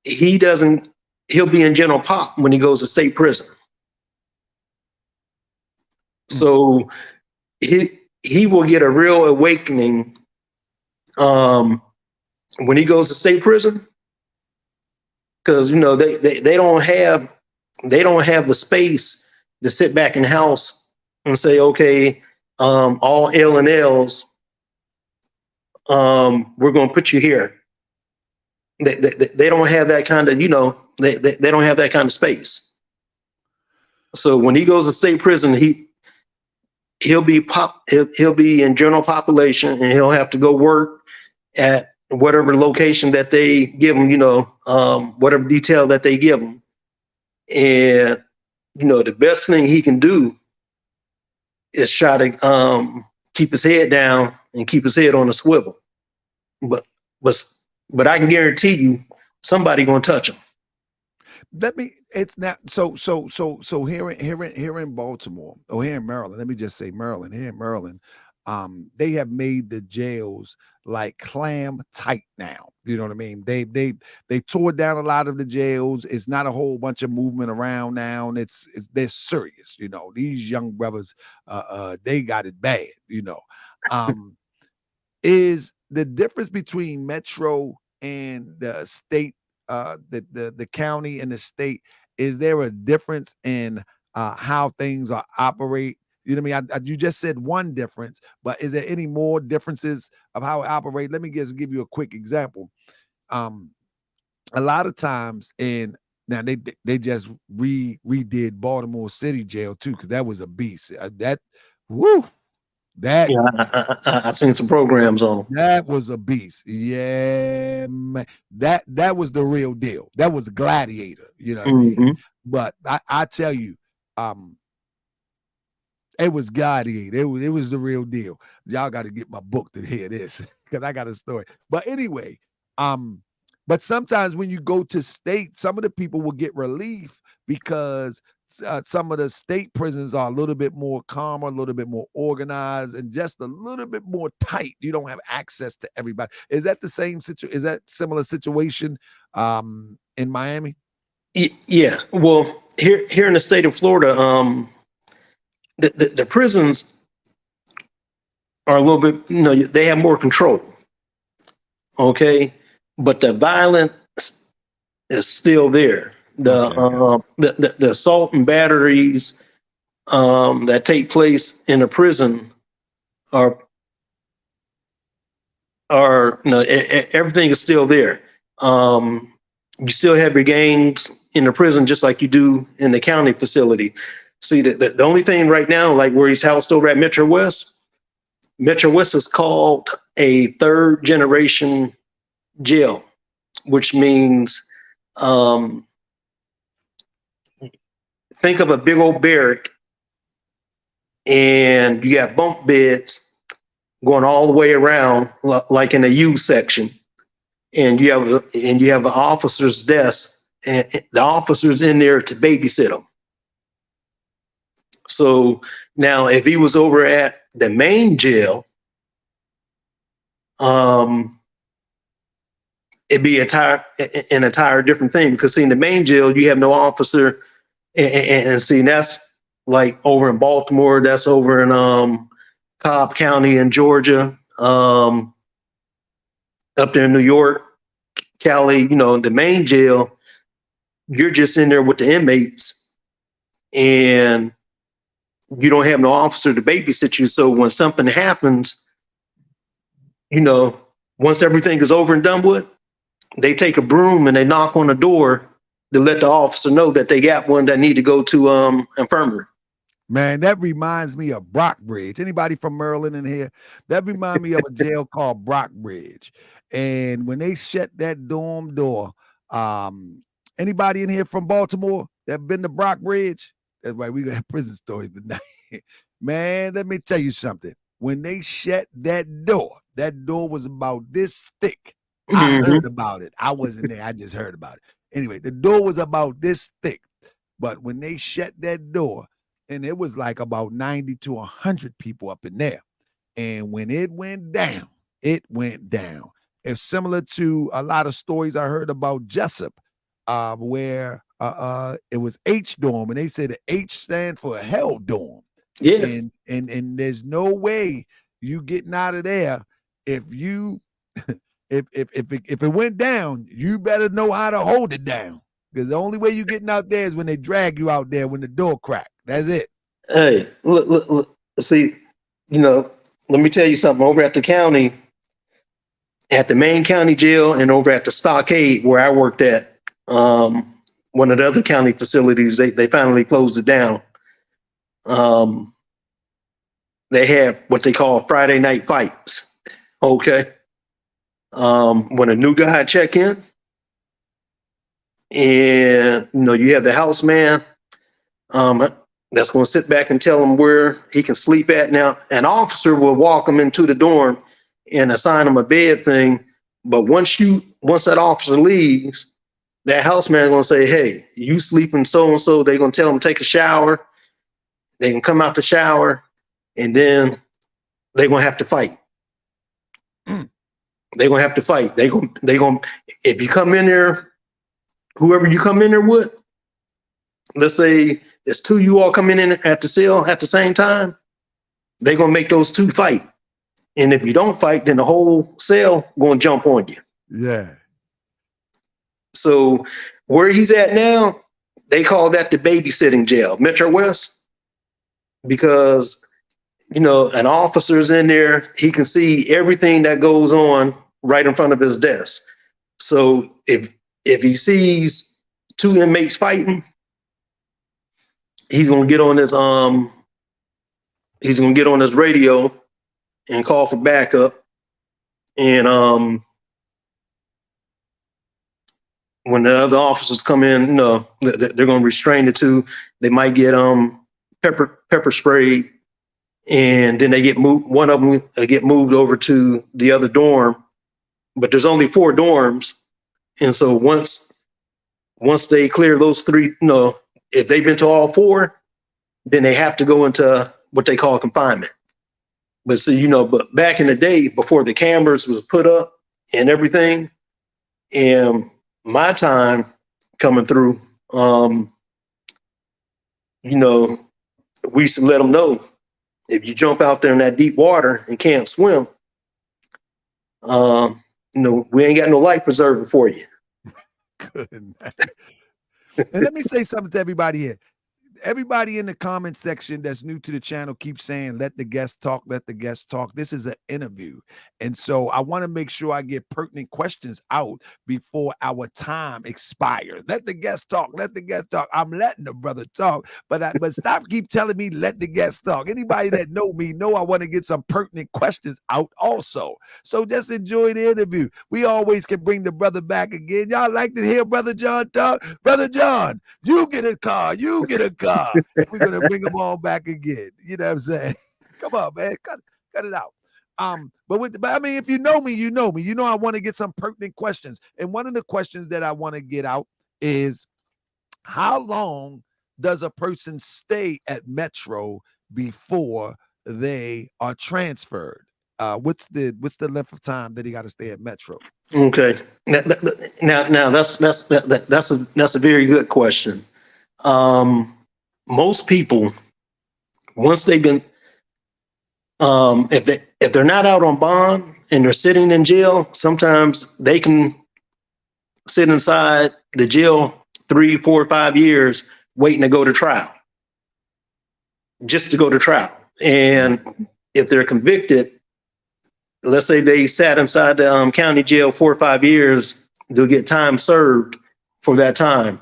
He'll be in general pop when he goes to state prison. So he will get a real awakening when he goes to state prison, because they don't have the space to sit back in the house and say, okay, all L and L's, we're going to put you here. They don't have that kind of, they don't have that kind of space. So when he goes to state prison, he'll be in general population, and he'll have to go work at whatever location that they give him, whatever detail that they give him. And, the best thing he can do is try to keep his head down and keep his head on a swivel. But I can guarantee you somebody gonna touch him. It's not so here in Baltimore, or here in Maryland, let me just say Maryland, here in Maryland, they have made the jails like clam tight now. You know what I mean? They tore down a lot of the jails. It's not a whole bunch of movement around now, and they're serious. These young brothers, they got it bad. Is the difference between Metro and the state, the county and the state, is there a difference in how things are operate? You know what I mean? You just said one difference, but is there any more differences of how it operates? Let me just give you a quick example. A lot of times, and now they just redid Baltimore City Jail too, because that was a beast. I've seen some programs on them. That was a beast. Yeah, man. That was the real deal. That was Gladiator. You know what I mean? But I tell you, it was Gladiator. It was the real deal. Y'all got to get my book to hear this, because I got a story. But anyway, but sometimes when you go to state, some of the people will get relief because some of the state prisons are a little bit more calmer, a little bit more organized, and just a little bit more tight. You don't have access to everybody. Is that the same situation? Is that similar situation in Miami? Yeah. Well, here in the state of Florida, the prisons are a little bit, they have more control. Okay. But the violence is still there. The assault and batteries that take place in a prison are everything is still there. You still have your gangs in the prison just like you do in the county facility. See, the only thing right now, like where he's housed over at Metro West is called a third generation jail, which means think of a big old barrack, and you got bunk beds going all the way around, like in a U section, and you have the officer's desk, and the officer's in there to babysit them. So now, if he was over at the main jail, it'd be an entire different thing, because see, in the main jail you have no officer. And see, that's like over in Baltimore, that's over in Cobb County in Georgia, up there in New York, Cali, the main jail, you're just in there with the inmates and you don't have no officer to babysit you. So when something happens, once everything is over and done with, they take a broom and they knock on the door to let the officer know that they got one that need to go to infirmary. Man, that reminds me of Brockbridge. Anybody from Maryland in here? That reminds me of a jail called Brockbridge. And when they shut that dorm door, anybody in here from Baltimore that been to Brockbridge? That's right, we got prison stories tonight. Man, let me tell you something. When they shut that door was about this thick. I heard about it. I wasn't there. I just heard about it. Anyway, the door was about this thick. But when they shut that door, and it was like about 90 to 100 people up in there. And when it went down, it went down. It's similar to a lot of stories I heard about Jessup, where it was H dorm, and they said the H stand for hell dorm. Yeah. And there's no way you getting out of there if you if it went down, you better know how to hold it down. Because the only way you getting out there is when they drag you out there when the door cracked. That's it. Hey, look, see, let me tell you something. Over at the county, at the main county jail, and over at the Stockade where I worked at, one of the other county facilities, they finally closed it down. They have what they call Friday night fights. Okay. When a new guy check in, and you have the house man that's going to sit back and tell him where he can sleep at. Now, an officer will walk him into the dorm and assign him a bed thing. But once that officer leaves, that house man is going to say, hey, you sleeping so-and-so. They're going to tell him to take a shower. They can come out the shower, and then they're going to have to fight. They're going to have to fight. If you come in there, whoever you come in there with, let's say it's two you all coming in at the cell at the same time, they're going to make those two fight. And if you don't fight, then the whole cell going to jump on you. Yeah. So where he's at now, they call that the babysitting jail, Metro West, because, an officer's in there, he can see everything that goes on right in front of his desk. So if he sees two inmates fighting, he's gonna get on his radio and call for backup. And when the other officers come in, they're gonna restrain the two. They might get pepper sprayed, and then they get moved. One of them get moved over to the other dorm, but there's only 4 dorms, and so once they clear those 3, if they've been to all 4, then they have to go into what they call confinement. But but back in the day, before the cameras was put up and everything, and my time coming through, we used to let them know, if you jump out there in that deep water and can't swim, we ain't got no life preserver for you. Good. And let me say something to everybody here. Everybody in the comment section that's new to the channel keeps saying, let the guest talk, let the guest talk. This is an interview. And so I want to make sure I get pertinent questions out before our time expires. Let the guest talk, let the guest talk. I'm letting the brother talk, but stop keep telling me, let the guest talk. Anybody that know me know I want to get some pertinent questions out also. So just enjoy the interview. We always can bring the brother back again. Y'all like to hear Brother John talk? Brother John, you get a car, you get a car. We're gonna bring them all back again. You know what I'm saying? Come on, man, cut it out. But I mean, if you know me, you know me. You know I want to get some pertinent questions, and one of the questions that I want to get out is, how long does a person stay at Metro before they are transferred? What's the length of time that he got to stay at Metro? Okay, now that's a very good question. Most people, once they've been, if they're not out on bond and they're sitting in jail, sometimes they can sit inside the jail 3, 4, 5 years waiting to go to trial, just to go to trial. And if they're convicted, let's say they sat inside the county jail 4 or 5 years, they'll get time served for that time.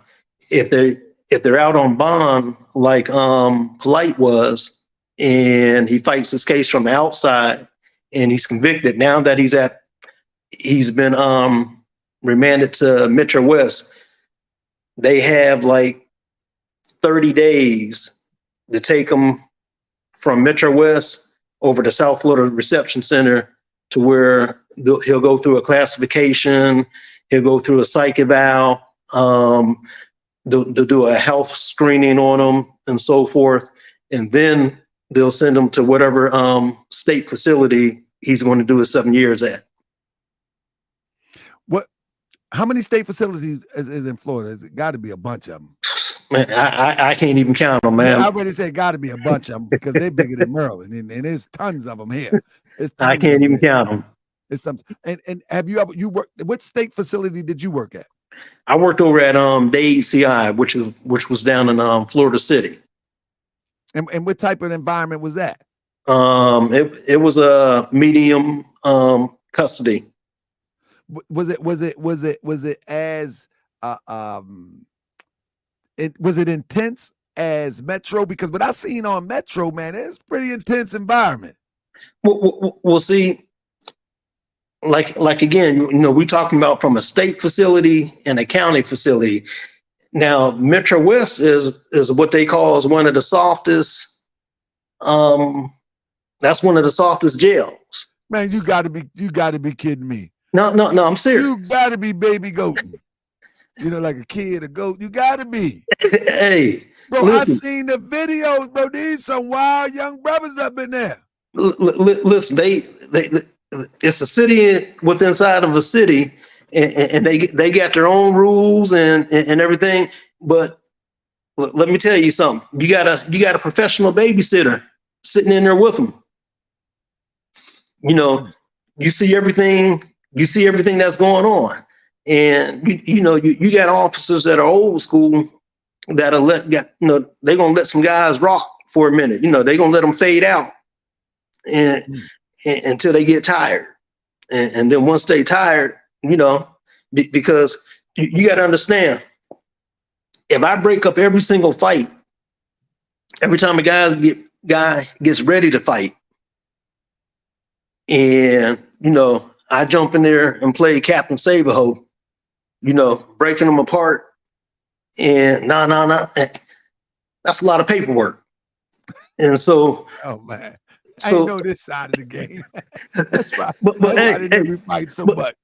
if they're out on bond, like Polight was, and he fights his case from the outside, and he's convicted. Now that he's been remanded to Metro West, they have like 30 days to take him from Metro West over to South Florida Reception Center, to where he'll go through a classification, he'll go through a psych eval, they'll do a health screening on him and so forth, and then they'll send him to whatever state facility he's going to do his 7 years at. How many state facilities is in Florida? It's got to be a bunch of them. Man, I can't even count them, man. I already said got to be a bunch of them, because they're bigger than Maryland, and there's tons of them here. I can't even count them. It's tons. And have you ever worked? What state facility did you work at? I worked over at Dade CI, which was down in Florida City. And what type of environment was that? It was a medium custody. Was it as was it intense as Metro? Because what I seen on Metro, man, it's pretty intense environment. We'll see. Like again, we're talking about from a state facility and a county facility. Now, Metro West is what they call is one of the softest. That's one of the softest jails. Man, you got to be kidding me. No, I'm serious. You got to be baby goating. Like a kid, a goat. You got to be. Hey, bro, listen. I seen the videos, bro. These some wild young brothers up in there. Listen, it's a city within inside of a city, and they got their own rules and everything. But let me tell you something. You got a professional babysitter sitting in there with them. You see everything. You see everything that's going on, and you got officers that are old school that'll they're gonna let some guys rock for a minute. They're gonna let them fade out and until they get tired, and then once they tired, because you got to understand, if I break up every single fight, every time a guy gets ready to fight, and I jump in there and play Captain Saberho, breaking them apart, and no, that's a lot of paperwork, and so. Oh man. I know this side of the game. That's why. We fight so much.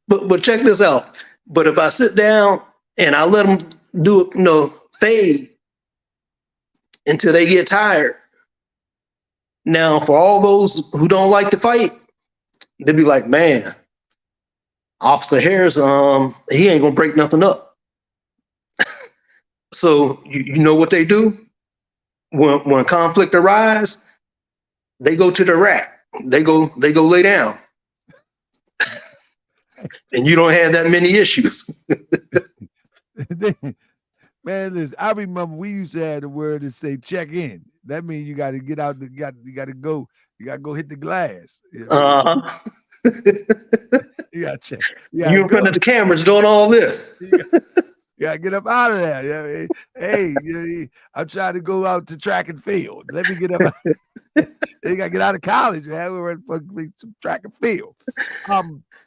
But check this out. But if I sit down and I let them do fade until they get tired. Now, for all those who don't like to fight, they'll be like, man, Officer Harris, he ain't gonna break nothing up. So you know what they do when conflict arises. They go to the rack. They go lay down. And you don't have that many issues. Man, listen, I remember we used to have the word to say check in. That means you got to get out, you got to go hit the glass. You got to check. You in front of the cameras doing all this. You got to get up out of there. Hey, I'm trying to go out to track and field. Let me get up. You got to get out of college, man. We're in some track and field.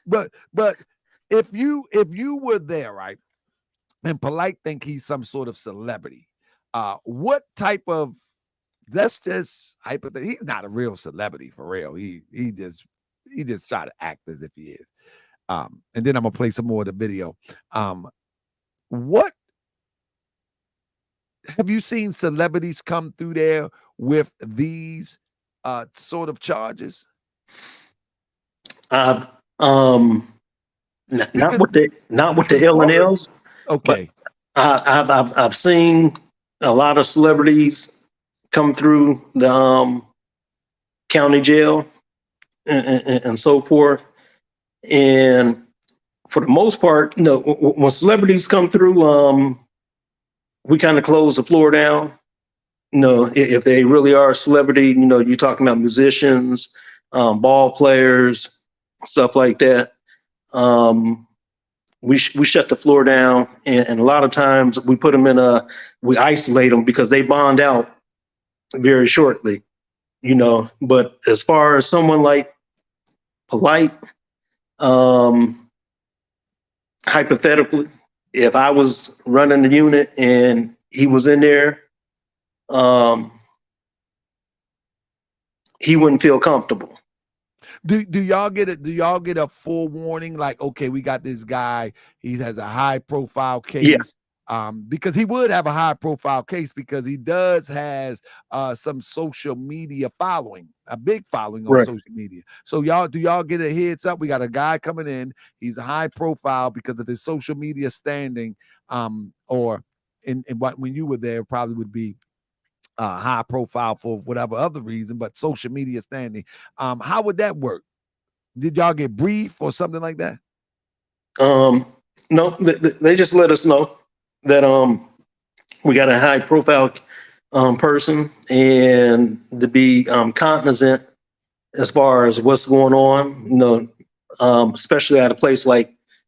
But if you were there, right, and Polight think he's some sort of celebrity, what type of, that's just hypothetical. He's not a real celebrity for real. He just try to act as if he is. And then I'm gonna play some more of the video. What have you seen celebrities come through there with these sort of charges? Not with the L&Ls. Okay. I've seen a lot of celebrities come through the county jail and so forth. And for the most part, when celebrities come through, we kind of close the floor down. If they really are a celebrity, you're talking about musicians, ball players, stuff like that. we shut the floor down, and a lot of times we put them we isolate them because they bond out very shortly, But as far as someone like Polight, hypothetically, if I was running the unit and he was in there, he wouldn't feel comfortable. Do y'all get it? Do y'all get a full warning? Like, okay, we got this guy. He has a high profile case. Yeah. Because he would have a high profile case because he has some social media following, a big following on social media. So do y'all get a heads up? We got a guy coming in. He's a high profile because of his social media standing. Or when you were there, probably would be high profile for whatever other reason, but social media standing. How would that work? Did y'all get brief or something like that? No, they just let us know that we got a high profile person, and to be cognizant as far as what's going on, especially at a place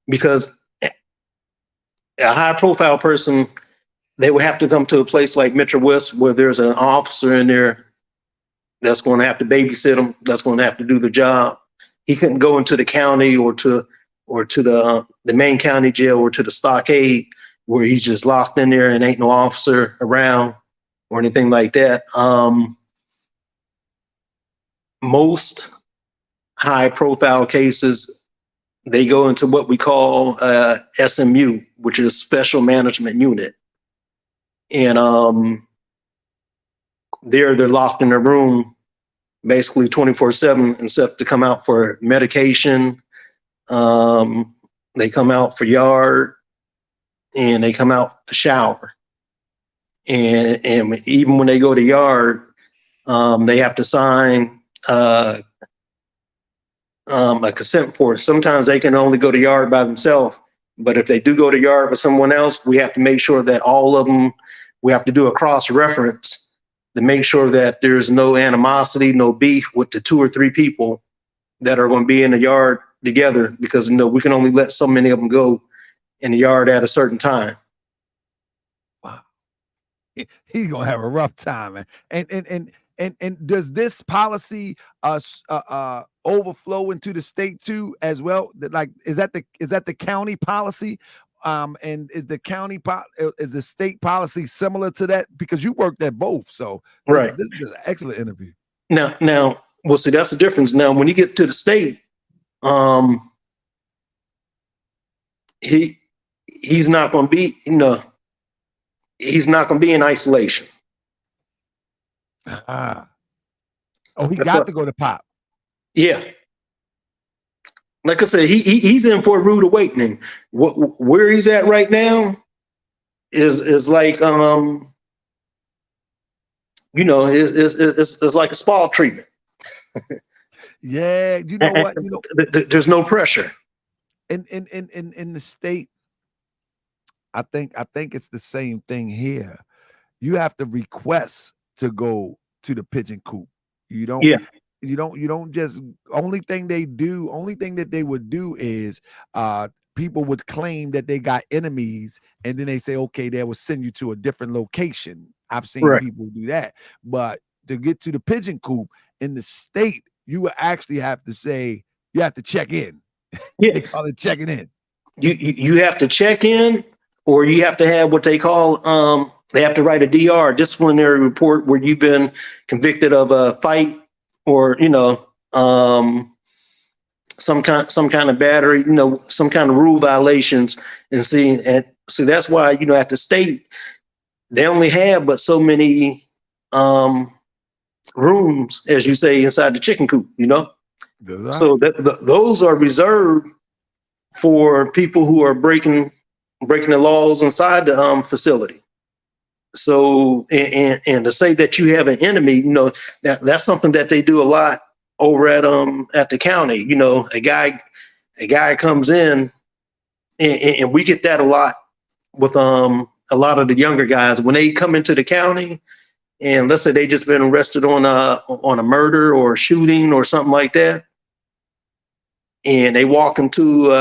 because a high profile person, they would have to come to a place like Metro West where there's an officer in there that's going to have to babysit them, that's going to have to do the job. He couldn't go into the county or to the main county jail or to the stockade where he's just locked in there and ain't no officer around or anything like that. Most high profile cases, they go into what we call SMU, which is Special Management Unit. And they're locked in their room basically 24/7, except to come out for medication. They come out for yard, and they come out to shower. And even when they go to yard, they have to sign a consent form. Sometimes they can only go to yard by themselves, but if they do go to yard with someone else, we have to make sure that all of them, we have to do a cross-reference to make sure that there's no animosity, no beef with the 2 or 3 people that are going to be in the yard together, because we can only let so many of them go in the yard at a certain time. Wow, he's gonna have a rough time, man. And does this policy overflow into the state too as well? Like, is that the county policy? And is the state policy similar to that? Because you worked at both, so right. This is an excellent interview. Now, well, see, that's the difference. Now, when you get to the state, he's not going to be, he's not going to be in isolation. Oh, he got to go to POP. Yeah. Like I said, he's in for a rude awakening. Where he's at right now is like it's like a spa treatment. Yeah, you know what? There's no pressure. In the state, I think it's the same thing here. You have to request to go to the pigeon coop. You don't. Yeah. You don't just, only thing that they would do is people would claim that they got enemies, and then they say, okay, they will send you to a different location. I've seen people do that. But to get to the pigeon coop in the state, you would actually have to say, you have to check in. Yeah. They call it checking in. You have to check in, or you have to have what they call, they have to write a DR, disciplinary report, where you've been convicted of a fight, or some kind of battery, some kind of rule violations, and see that's why at the state they only have but so many rooms, as you say, inside the chicken coop. So those are reserved for people who are breaking the laws inside the facility. So, and to say that you have an enemy, that's something that they do a lot over at the county. A guy comes in, and we get that a lot with a lot of the younger guys when they come into the county, and let's say they just been arrested on a murder or a shooting or something like that, and they walk into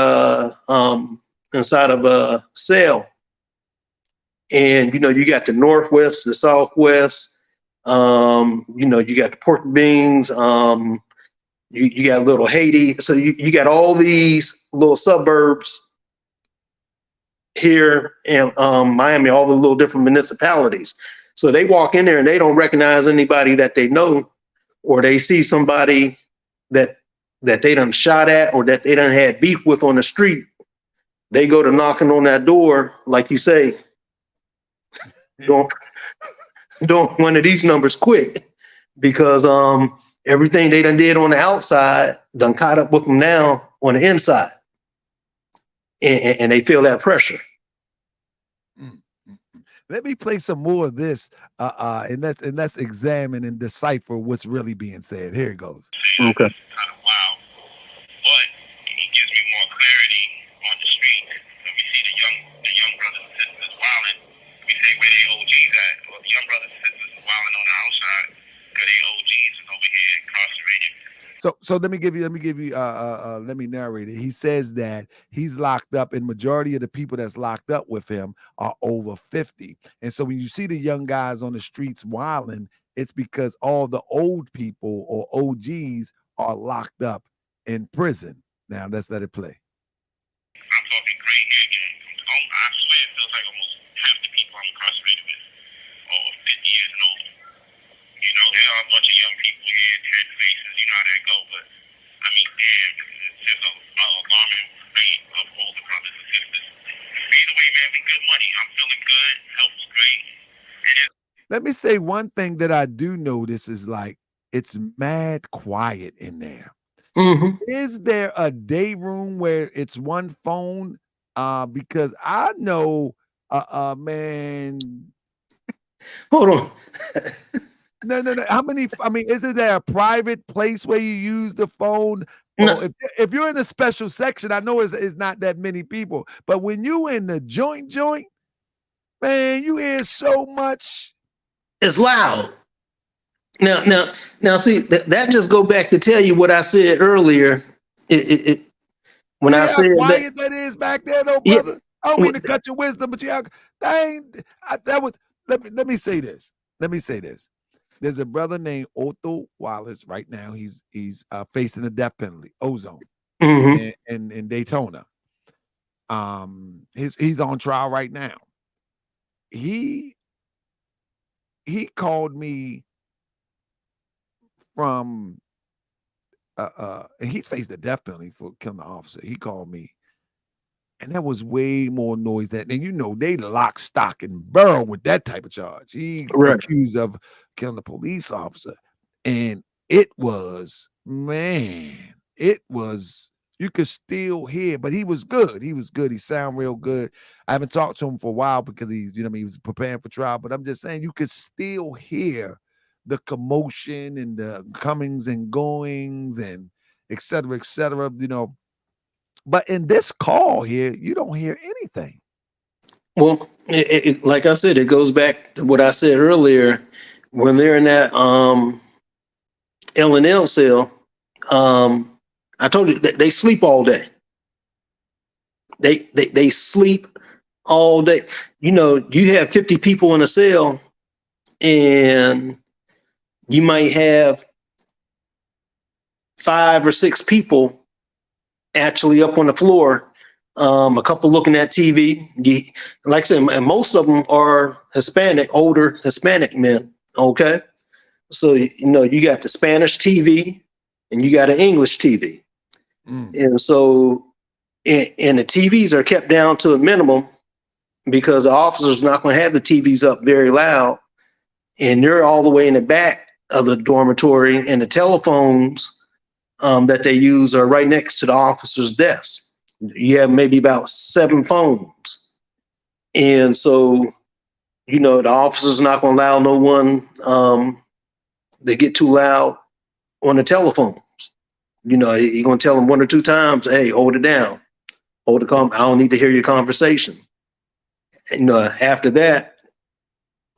inside of a cell. And, you know, you got the Northwest, the Southwest, you know, you got the pork beans, you got little Haiti. So you got all these little suburbs here in Miami, all the little different municipalities. So they walk in there and they don't recognize anybody that they know, or they see somebody that they done shot at or that they done had beef with on the street. They go to knocking on that door, like you say, don't one of these numbers quick, because everything they done did on the outside done caught up with them now on the inside, and they feel that pressure. Let me play some more of this, and let's examine and decipher what's really being said. Here it goes. Okay. Kind of wild, but it gives me more clarity on the street. When we see the young brothers and sisters wilding, we say where they OGs at. Well, the young brothers and sisters wilding on the outside, where they OGs is over here incarcerated. So let me narrate it. He says that he's locked up, and majority of the people that's locked up with him are over 50. And so when you see the young guys on the streets wilding, it's because all the old people or OGs are locked up in prison. Now let's let it play. I'm talking gray hair gang. I swear it feels like almost half the people I'm incarcerated with are 50 years and older. You know, there are a bunch of young people here, dead faces, you know how that go, but I mean, damn, it's just an alarming rate of older brothers and sisters. Either way, man, we good money. I'm feeling good. Health is great. Let me say one thing that I do notice is like it's mad quiet in there. Mm-hmm. Is there a day room where it's one phone? Because I know, man. Hold on. No. How many? I mean, isn't there a private place where you use the phone? No. Or if you're in a special section, I know it's not that many people. But when you in the joint, man, you hear so much. It's loud. Now, see, that just go back to tell you what I said earlier. When I said quiet that is back there, though, brother. Yeah. I don't mean to cut your wisdom, but let me say this. There's a brother named Otho Wallace right now. He's facing the death penalty, ozone, in Daytona. He's on trial right now. He called me from and he faced the death penalty for killing the officer. He called me, and that was way more noise and you know they lock, stock, and barrel with that type of charge. He accused of killing the police officer, and it was, man, you could still hear, but he was good. He sound real good. I haven't talked to him for a while because he was preparing for trial, but I'm just saying you could still hear the commotion and the comings and goings and et cetera, you know. But in this call here, you don't hear anything. Well, like I said, it goes back to what I said earlier. When they're in that L&L cell, I told you that they sleep all day. They sleep all day. You know, you have 50 people in a cell, and you might have 5 or 6 people actually up on the floor, a couple looking at TV. Like I said, and most of them are older Hispanic men. Okay, so you know you got the Spanish TV and you got an English TV, and so and the TVs are kept down to a minimum because the officer's not going to have the TVs up very loud, and they're all the way in the back of the dormitory, and the telephones that they use are right next to the officer's desk. You have maybe about 7 phones. And so, you know, the officer's not going to allow no one to get too loud on the telephones. You know, he's going to tell them 1 or 2 times, hey, hold it down. I don't need to hear your conversation. And, you know, after that,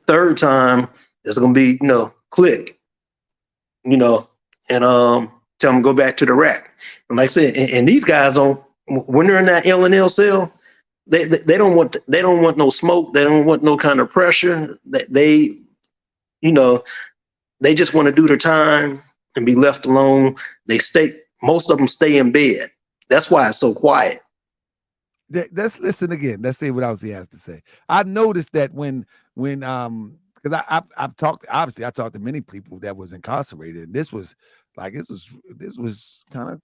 3rd time, it's going to be, you know, click, you know, and tell them go back to the rack. And like I said, and these guys when they're in that L&L cell, they don't want no smoke. They don't want no kind of pressure. They you know, they just want to do their time and be left alone. Most of them stay in bed. That's why it's so quiet. Let's listen again. Let's see what else he has to say. I noticed that when because I've talked, obviously I talked to many people that was incarcerated, and this was kind of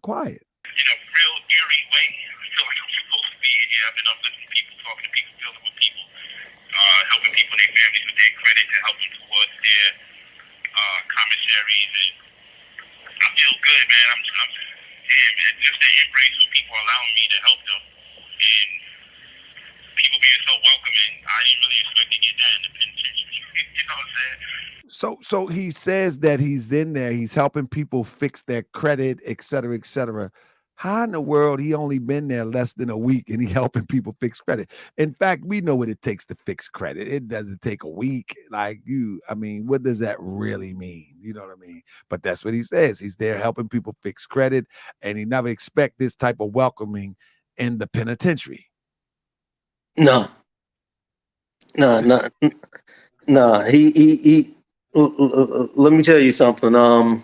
quiet. In a real eerie way. I feel like I'm supposed to be in here. I've been uplifting people, talking to people, dealing with people, helping people and their families with their credit and helping towards their commissaries. And I feel good, man. I'm man, just the embrace of people allowing me to help them. And people being so welcoming. I didn't really expect to get that in the penitentiary. You know what I'm saying? So he says that he's in there, he's helping people fix their credit, et cetera, et cetera. How in the world he only been there less than a week and he helping people fix credit? In fact, we know what it takes to fix credit. It doesn't take a week. What does that really mean? You know what I mean? But that's what he says. He's there helping people fix credit, and he never expect this type of welcoming in the penitentiary. No. He let me tell you something.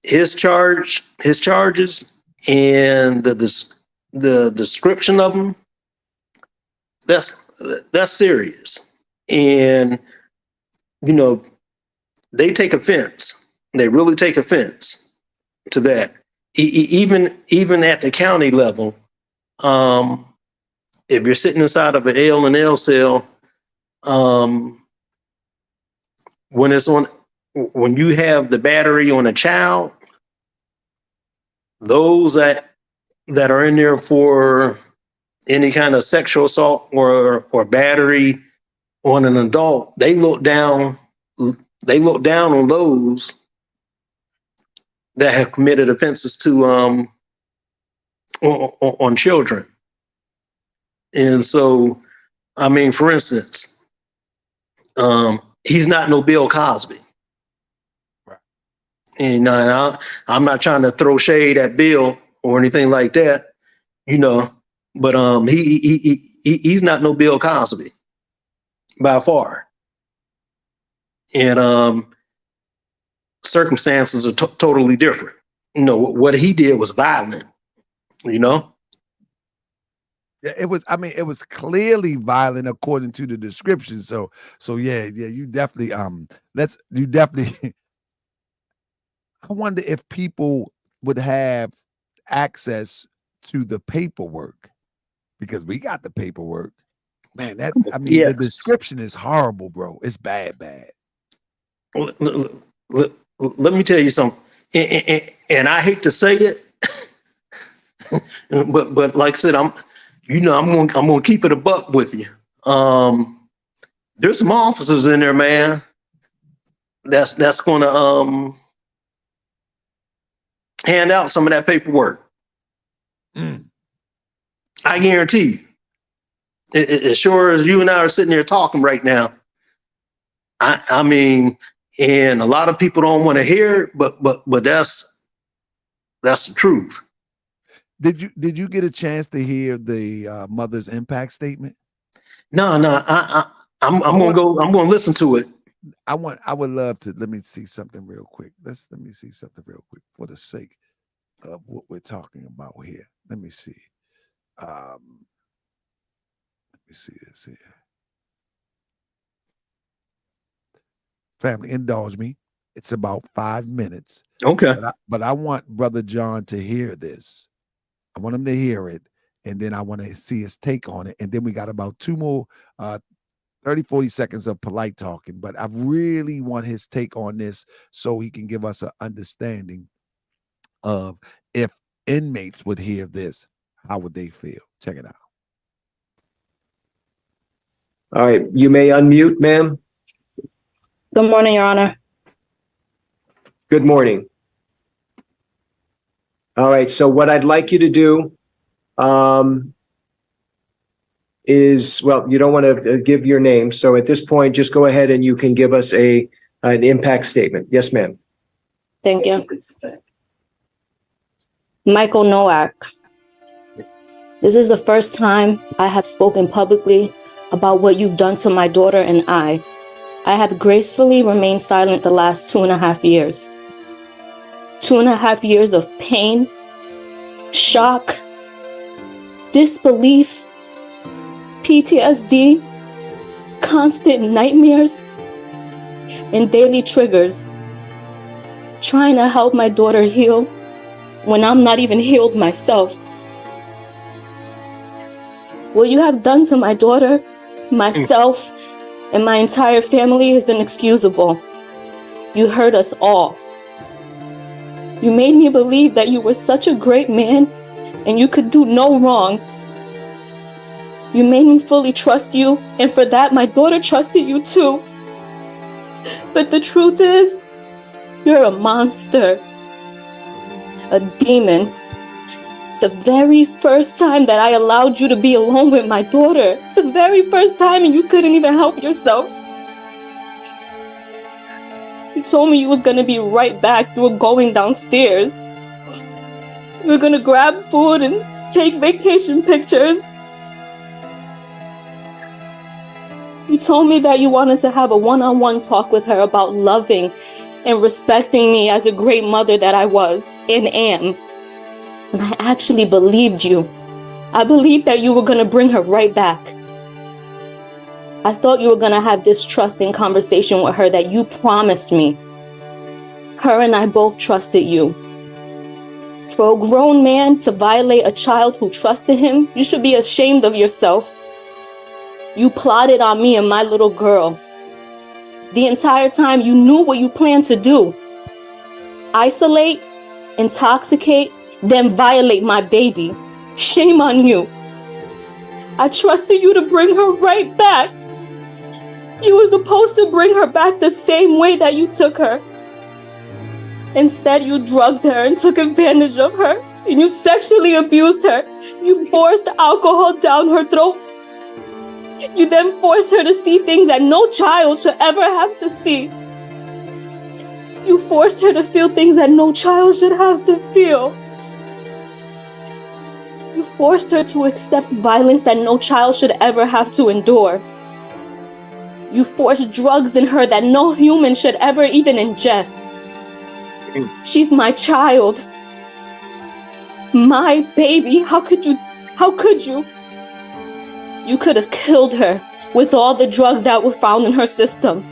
His charges and the description of them, that's serious. And they take offense. They really take offense to that. Even at the county level, if you're sitting inside of an L&L cell, when you have the battery on a child, those that are in there for any kind of sexual assault or battery on an adult, they look down on those that have committed offenses to on children. And so, for instance, he's not no Bill Cosby. Right. And I'm not trying to throw shade at Bill or anything like that, but he's not no Bill Cosby by far. And circumstances are totally different. What he did was violent, Yeah, it was clearly violent according to the description. So yeah, you definitely I wonder if people would have access to the paperwork, because we got the paperwork. Man, Yes. The description is horrible, bro. It's bad. Let me tell you something, and I hate to say it, but like I said, I'm gonna keep it a buck with you. There's some officers in there, man, that's gonna hand out some of that paperwork. I guarantee you. As sure as you and I are sitting here talking right now, and a lot of people don't want to hear it, but that's the truth. Did you get a chance to hear the mother's impact statement? No, I'm gonna listen to it. I would love to. Let me see something real quick. Let me see something real quick for the sake of what we're talking about here. Let me see. Let me see this here. Family, indulge me. It's about 5 minutes. Okay. But I want Brother John to hear this. I want him to hear it, and then I want to see his take on it. And then we got about 2 more 30-40 seconds of Polight talking. But I really want his take on this so he can give us an understanding of if inmates would hear this, how would they feel? Check it out. All right, you may unmute, ma'am. Good morning, Your Honor. Good morning. All right, so what I'd like you to do is, well, you don't want to give your name. So at this point, just go ahead and you can give us an impact statement. Yes, ma'am. Thank you. Michael Noak. This is the first time I have spoken publicly about what you've done to my daughter and I. I have gracefully remained silent the last 2.5 years. 2.5 years of pain, shock, disbelief, PTSD, constant nightmares, and daily triggers. Trying to help my daughter heal when I'm not even healed myself. What you have done to my daughter, myself, and my entire family is inexcusable. You hurt us all. You made me believe that you were such a great man and you could do no wrong. You made me fully trust you, and for that, my daughter trusted you too. But the truth is, you're a monster, a demon. The very first time that I allowed you to be alone with my daughter, the very first time, and you couldn't even help yourself. You told me you was gonna be right back. You were going downstairs. You were gonna grab food and take vacation pictures. You told me that you wanted to have a one-on-one talk with her about loving and respecting me as a great mother that I was and am. And I actually believed you. I believed that you were going to bring her right back. I thought you were going to have this trusting conversation with her that you promised me. Her and I both trusted you. For a grown man to violate a child who trusted him, you should be ashamed of yourself. You plotted on me and my little girl. The entire time you knew what you planned to do. Isolate, intoxicate, then violate my baby. Shame on you. I trusted you to bring her right back. You were supposed to bring her back the same way that you took her. Instead, you drugged her and took advantage of her. And you sexually abused her. You forced alcohol down her throat. You then forced her to see things that no child should ever have to see. You forced her to feel things that no child should have to feel. You forced her to accept violence that no child should ever have to endure. You forced drugs in her that no human should ever even ingest. She's my child. My baby. How could you? You could have killed her with all the drugs that were found in her system.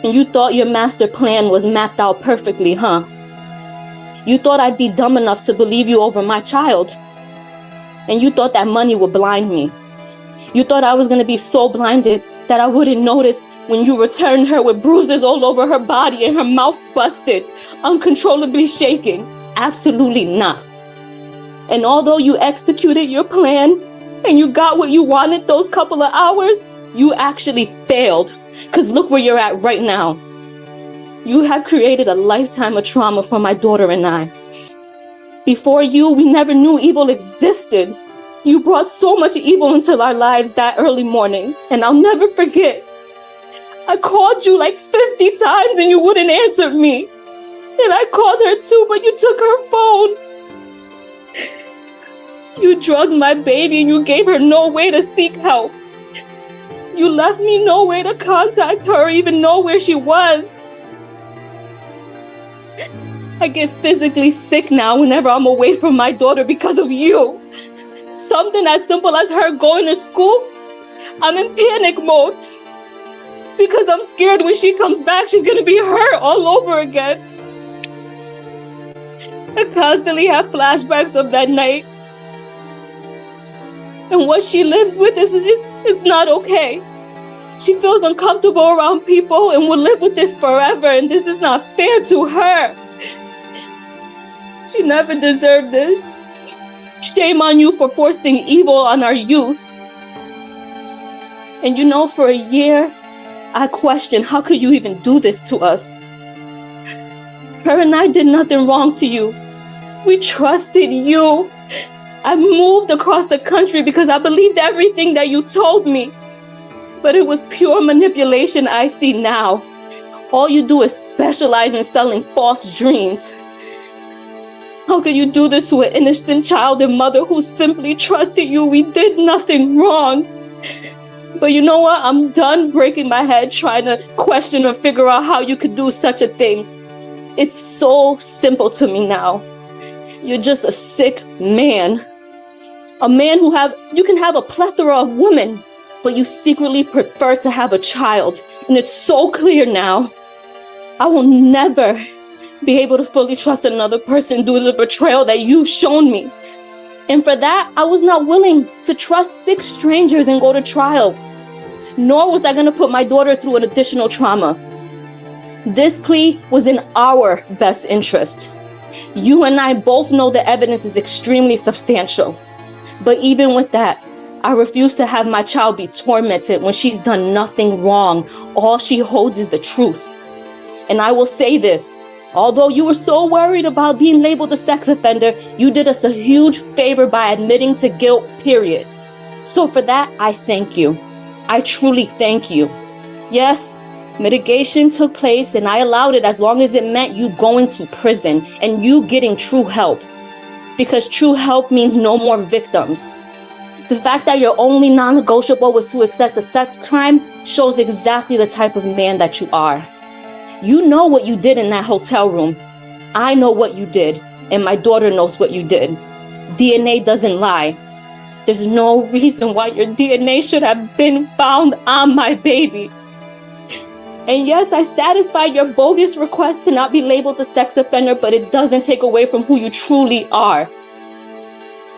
And you thought your master plan was mapped out perfectly, huh? You thought I'd be dumb enough to believe you over my child. And you thought that money would blind me. You thought I was going to be so blinded that I wouldn't notice when you returned her with bruises all over her body and her mouth busted, uncontrollably shaking. Absolutely not. And although you executed your plan and you got what you wanted those couple of hours, you actually failed. Because look where you're at right now. You have created a lifetime of trauma for my daughter and I. Before you, we never knew evil existed. You brought so much evil into our lives that early morning, and I'll never forget. I called you like 50 times and you wouldn't answer me. And I called her too, but you took her phone. You drugged my baby and you gave her no way to seek help. You left me no way to contact her or even know where she was. I get physically sick now whenever I'm away from my daughter because of you. Something as simple as her going to school, I'm in panic mode. Because I'm scared when she comes back, she's going to be hurt all over again. I constantly have flashbacks of that night. And what she lives with is not okay. She feels uncomfortable around people and will live with this forever, and this is not fair to her. She never deserved this. Shame on you for forcing evil on our youth. And you know, for a year, I questioned, how could you even do this to us? Her and I did nothing wrong to you. We trusted you. I moved across the country because I believed everything that you told me. But it was pure manipulation I see now. All you do is specialize in selling false dreams. How could you do this to an innocent child and mother who simply trusted you? We did nothing wrong. But you know what? I'm done breaking my head trying to question or figure out how you could do such a thing. It's so simple to me now. You're just a sick man. A man you can have a plethora of women, but you secretly prefer to have a child. And it's so clear now. I will never be able to fully trust another person due to the betrayal that you've shown me. And for that, I was not willing to trust 6 strangers and go to trial. Nor was I going to put my daughter through an additional trauma. This plea was in our best interest. You and I both know the evidence is extremely substantial. But even with that, I refuse to have my child be tormented when she's done nothing wrong. All she holds is the truth. And I will say this, although you were so worried about being labeled a sex offender, you did us a huge favor by admitting to guilt, period. So for that, I thank you. I truly thank you. Yes, mitigation took place and I allowed it as long as it meant you going to prison and you getting true help. Because true help means no more victims. The fact that your only non-negotiable was to accept a sex crime shows exactly the type of man that you are. You know what you did in that hotel room. I know what you did, and my daughter knows what you did. DNA doesn't lie. There's no reason why your DNA should have been found on my baby. And yes, I satisfied your bogus request to not be labeled a sex offender, but it doesn't take away from who you truly are.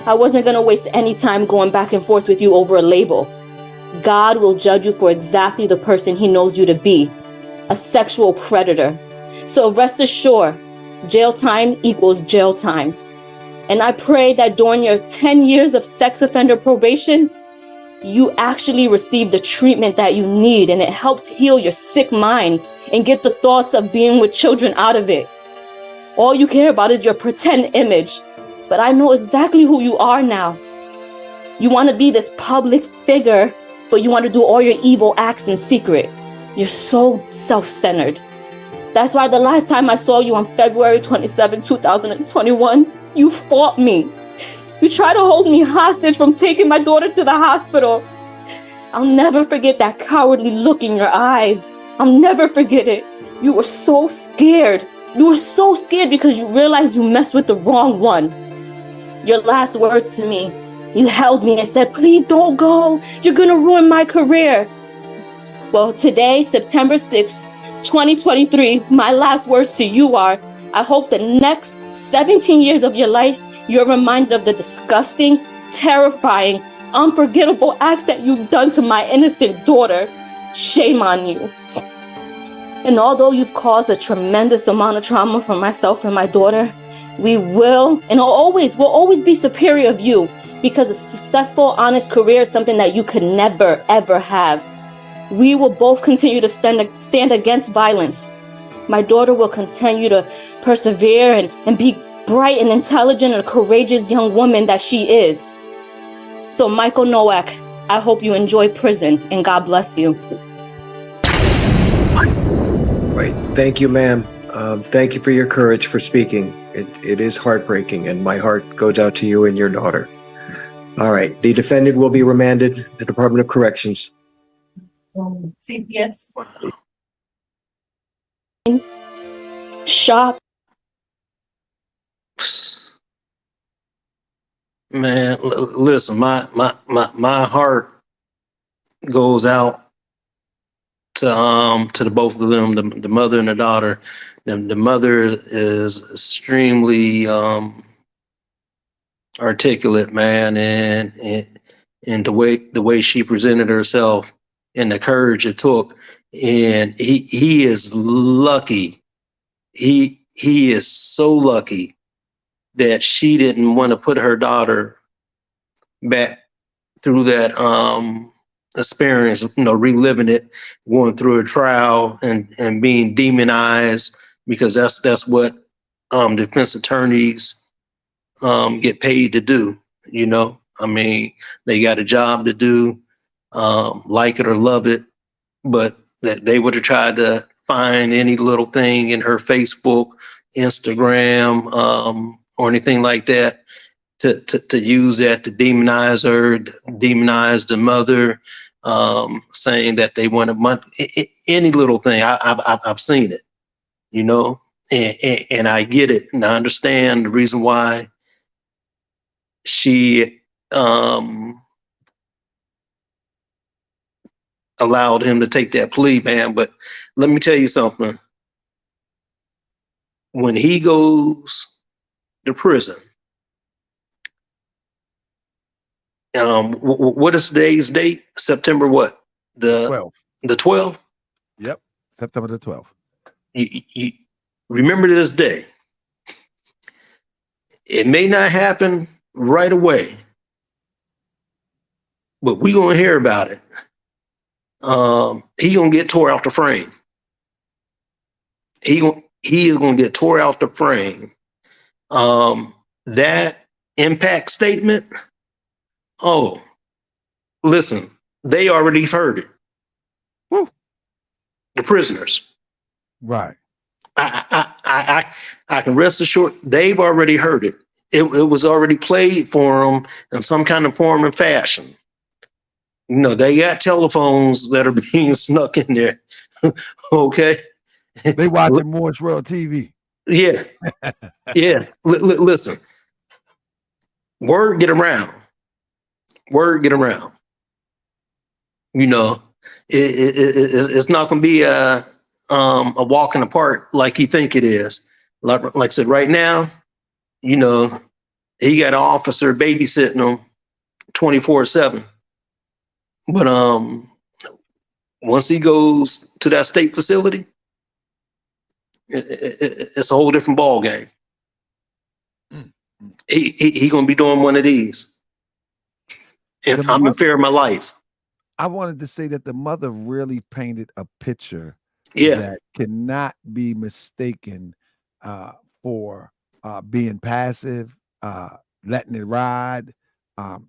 I wasn't going to waste any time going back and forth with you over a label. God will judge you for exactly the person he knows you to be, a sexual predator. So rest assured, jail time equals jail time. And I pray that during your 10 years of sex offender probation, you actually receive the treatment that you need and it helps heal your sick mind and get the thoughts of being with children out of it. All you care about is your pretend image, but I know exactly who you are now. You want to be this public figure, but you want to do all your evil acts in secret. You're so self-centered. That's why the last time I saw you on February 27, 2021, you fought me. You tried to hold me hostage from taking my daughter to the hospital. I'll never forget that cowardly look in your eyes. I'll never forget it. You were so scared. You were so scared because you realized you messed with the wrong one. Your last words to me, you held me and said, please don't go. You're gonna ruin my career. Well, today, September 6th, 2023, my last words to you are, I hope the next 17 years of your life, you're reminded of the disgusting, terrifying, unforgettable acts that you've done to my innocent daughter. Shame on you. And although you've caused a tremendous amount of trauma for myself and my daughter, we will and will always be superior of you, because a successful, honest career is something that you could never, ever have. We will both continue to stand against violence. My daughter will continue to persevere and be bright and intelligent and courageous young woman that she is. So Michael Noak, I hope you enjoy prison and God bless you. Right. Thank you, ma'am. Thank you for your courage for speaking. It is heartbreaking, and my heart goes out to you and your daughter. All right. The defendant will be remanded to the Department of Corrections. CPS. Shop. Man, listen, my heart goes out to the both of them, the mother and the daughter. The mother is extremely articulate, man, and the way she presented herself and the courage it took. And he is lucky. He is so lucky that she didn't want to put her daughter back through that experience, reliving it, going through a trial and being demonized, because that's what defense attorneys get paid to do. I mean, they got a job to do, like it or love it, but that they would have tried to find any little thing in her Facebook, Instagram, or anything like that, to use that to demonize her, demonize the mother, saying that they want a month, any little thing. I've seen it, you know, and I get it, and I understand the reason why she allowed him to take that plea, man. But let me tell you something. When he goes to prison, what is today's date? September what? The 12th. The 12th? Yep, September the 12th. You remember this day. It may not happen right away, but we're gonna hear about it. He gonna get tore out the frame. He is gonna get tore out the frame. That impact statement. Oh, listen, they already heard it. Woo. The prisoners. Right. I can rest assured they've already heard it. It was already played for them in some kind of form and fashion. You know, they got telephones that are being snuck in there. Okay. They watching Morris World TV. Yeah. Yeah. Listen, word get around. Word get around. You know, it's not going to be a walk in the park like you think it is. Like I said, right now, you know, he got an officer babysitting him 24/7. But once he goes to that state facility, it's a whole different ball game. He gonna be doing one of these, and I'm in fear of my life. I wanted to say that the mother really painted a picture that cannot be mistaken for being passive, letting it ride.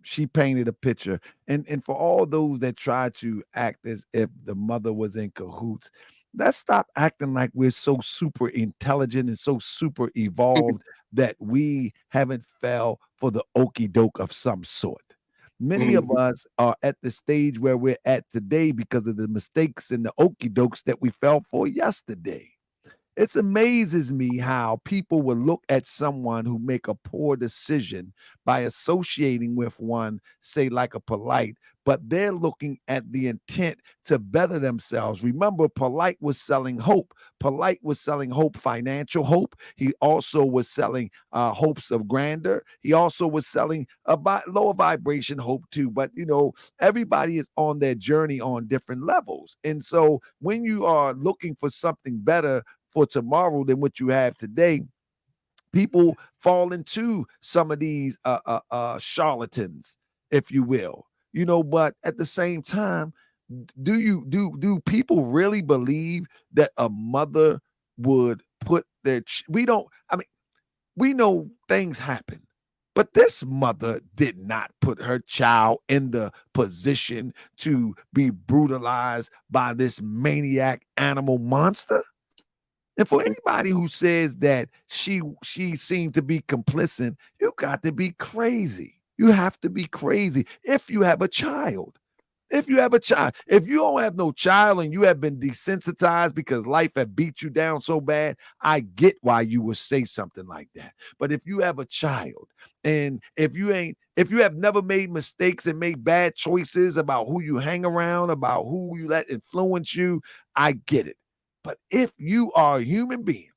She painted a picture, and for all those that try to act as if the mother was in cahoots, let's stop acting like we're so super intelligent and so super evolved that we haven't fell for the okie doke of some sort. Many of us are at the stage where we're at today because of the mistakes and the okie dokes that we fell for yesterday. It amazes me how people will look at someone who make a poor decision by associating with one, say like a Polight, but they're looking at the intent to better themselves. Remember, Polight was selling hope. Polight was selling hope, financial hope. He also was selling hopes of grandeur. He also was selling a lower vibration hope too. But, you know, everybody is on their journey on different levels. And so when you are looking for something better for tomorrow than what you have today, people fall into some of these charlatans, if you will, you know. But at the same time, do people really believe that a mother would put their we know things happen, but this mother did not put her child in the position to be brutalized by this maniac animal monster. And for anybody who says that she seemed to be complicit, you got to be crazy. You have to be crazy if you have a child. If you have a child, if you don't have no child and you have been desensitized because life had beat you down so bad, I get why you would say something like that. But if you have a child and if you have never made mistakes and made bad choices about who you hang around, about who you let influence you, I get it. But if you are a human being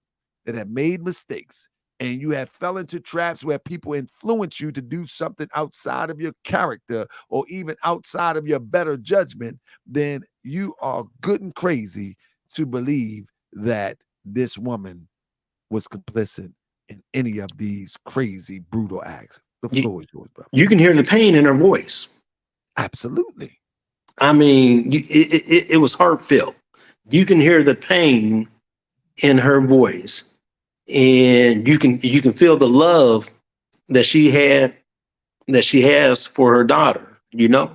that have made mistakes and you have fell into traps where people influence you to do something outside of your character or even outside of your better judgment, then you are good and crazy to believe that this woman was complicit in any of these crazy, brutal acts. The floor is yours, brother. You can hear the pain in her voice. Absolutely. I mean, it was heartfelt. You can hear the pain in her voice, and you can feel the love that she has for her daughter, you know.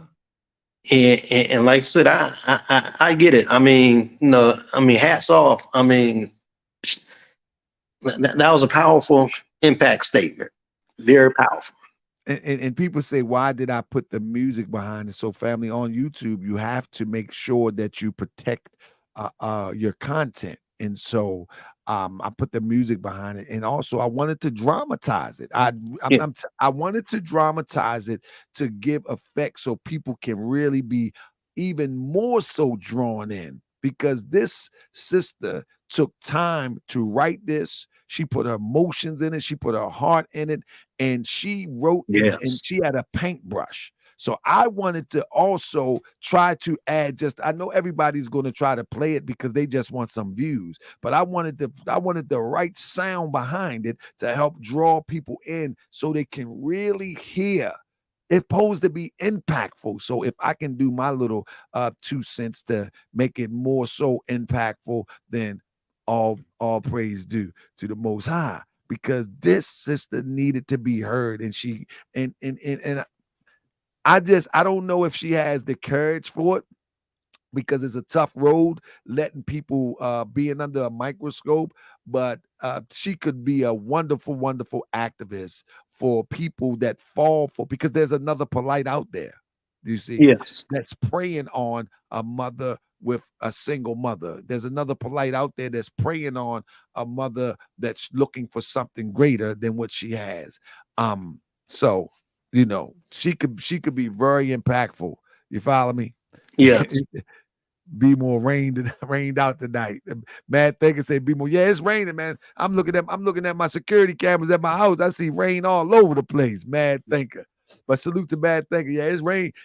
And like I said, I get it. I mean, hats off. I mean, that was a powerful impact statement. Very powerful. And people say, why did I put the music behind it? So family, on YouTube, you have to make sure that you protect your content. And so I put the music behind it. And also I wanted to dramatize it. I wanted to dramatize it to give effect so people can really be even more so drawn in, because this sister took time to write this. She put her emotions in it. She put her heart in it, and she wrote it, and she had a paintbrush. So I wanted to also try to add I know everybody's going to try to play it because they just want some views, but I wanted the right sound behind it to help draw people in so they can really hear. It's supposed to be impactful. So if I can do my little 2 cents to make it more so impactful, then all praise due to the Most High, because this sister needed to be heard. And she and I don't know if she has the courage for it, because it's a tough road letting people being under a microscope, but she could be a wonderful, wonderful activist for people that fall for, because there's another Polight out there, you see, Yes, that's preying on a mother with a single mother. There's another Polight out there that's preying on a mother that's looking for something greater than what she has. So, you know, she could be very impactful. You follow me? yes. Be more rained out tonight. Mad Thinker say be more. Yeah, it's raining, man. I'm looking at my security cameras at my house. I see rain all over the place. Mad Thinker. But salute to Mad Thinker. Yeah,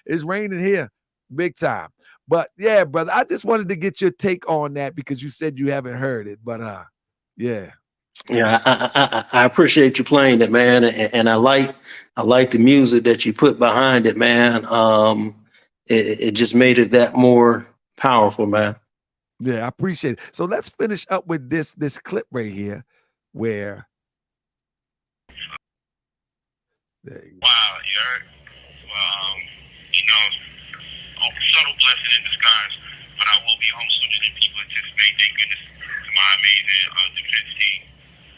it's raining here, big time. But yeah, brother, I just wanted to get your take on that because you said you haven't heard it. But yeah. Yeah, I appreciate you playing it, man, and I like the music that you put behind it, man. It just made it that more powerful, man. Yeah, I appreciate it. So let's finish up with this clip right here, where wow, you heard? Well, you know, subtle blessing in disguise, but I will be home sooner than people anticipate. Thank goodness to my amazing defense team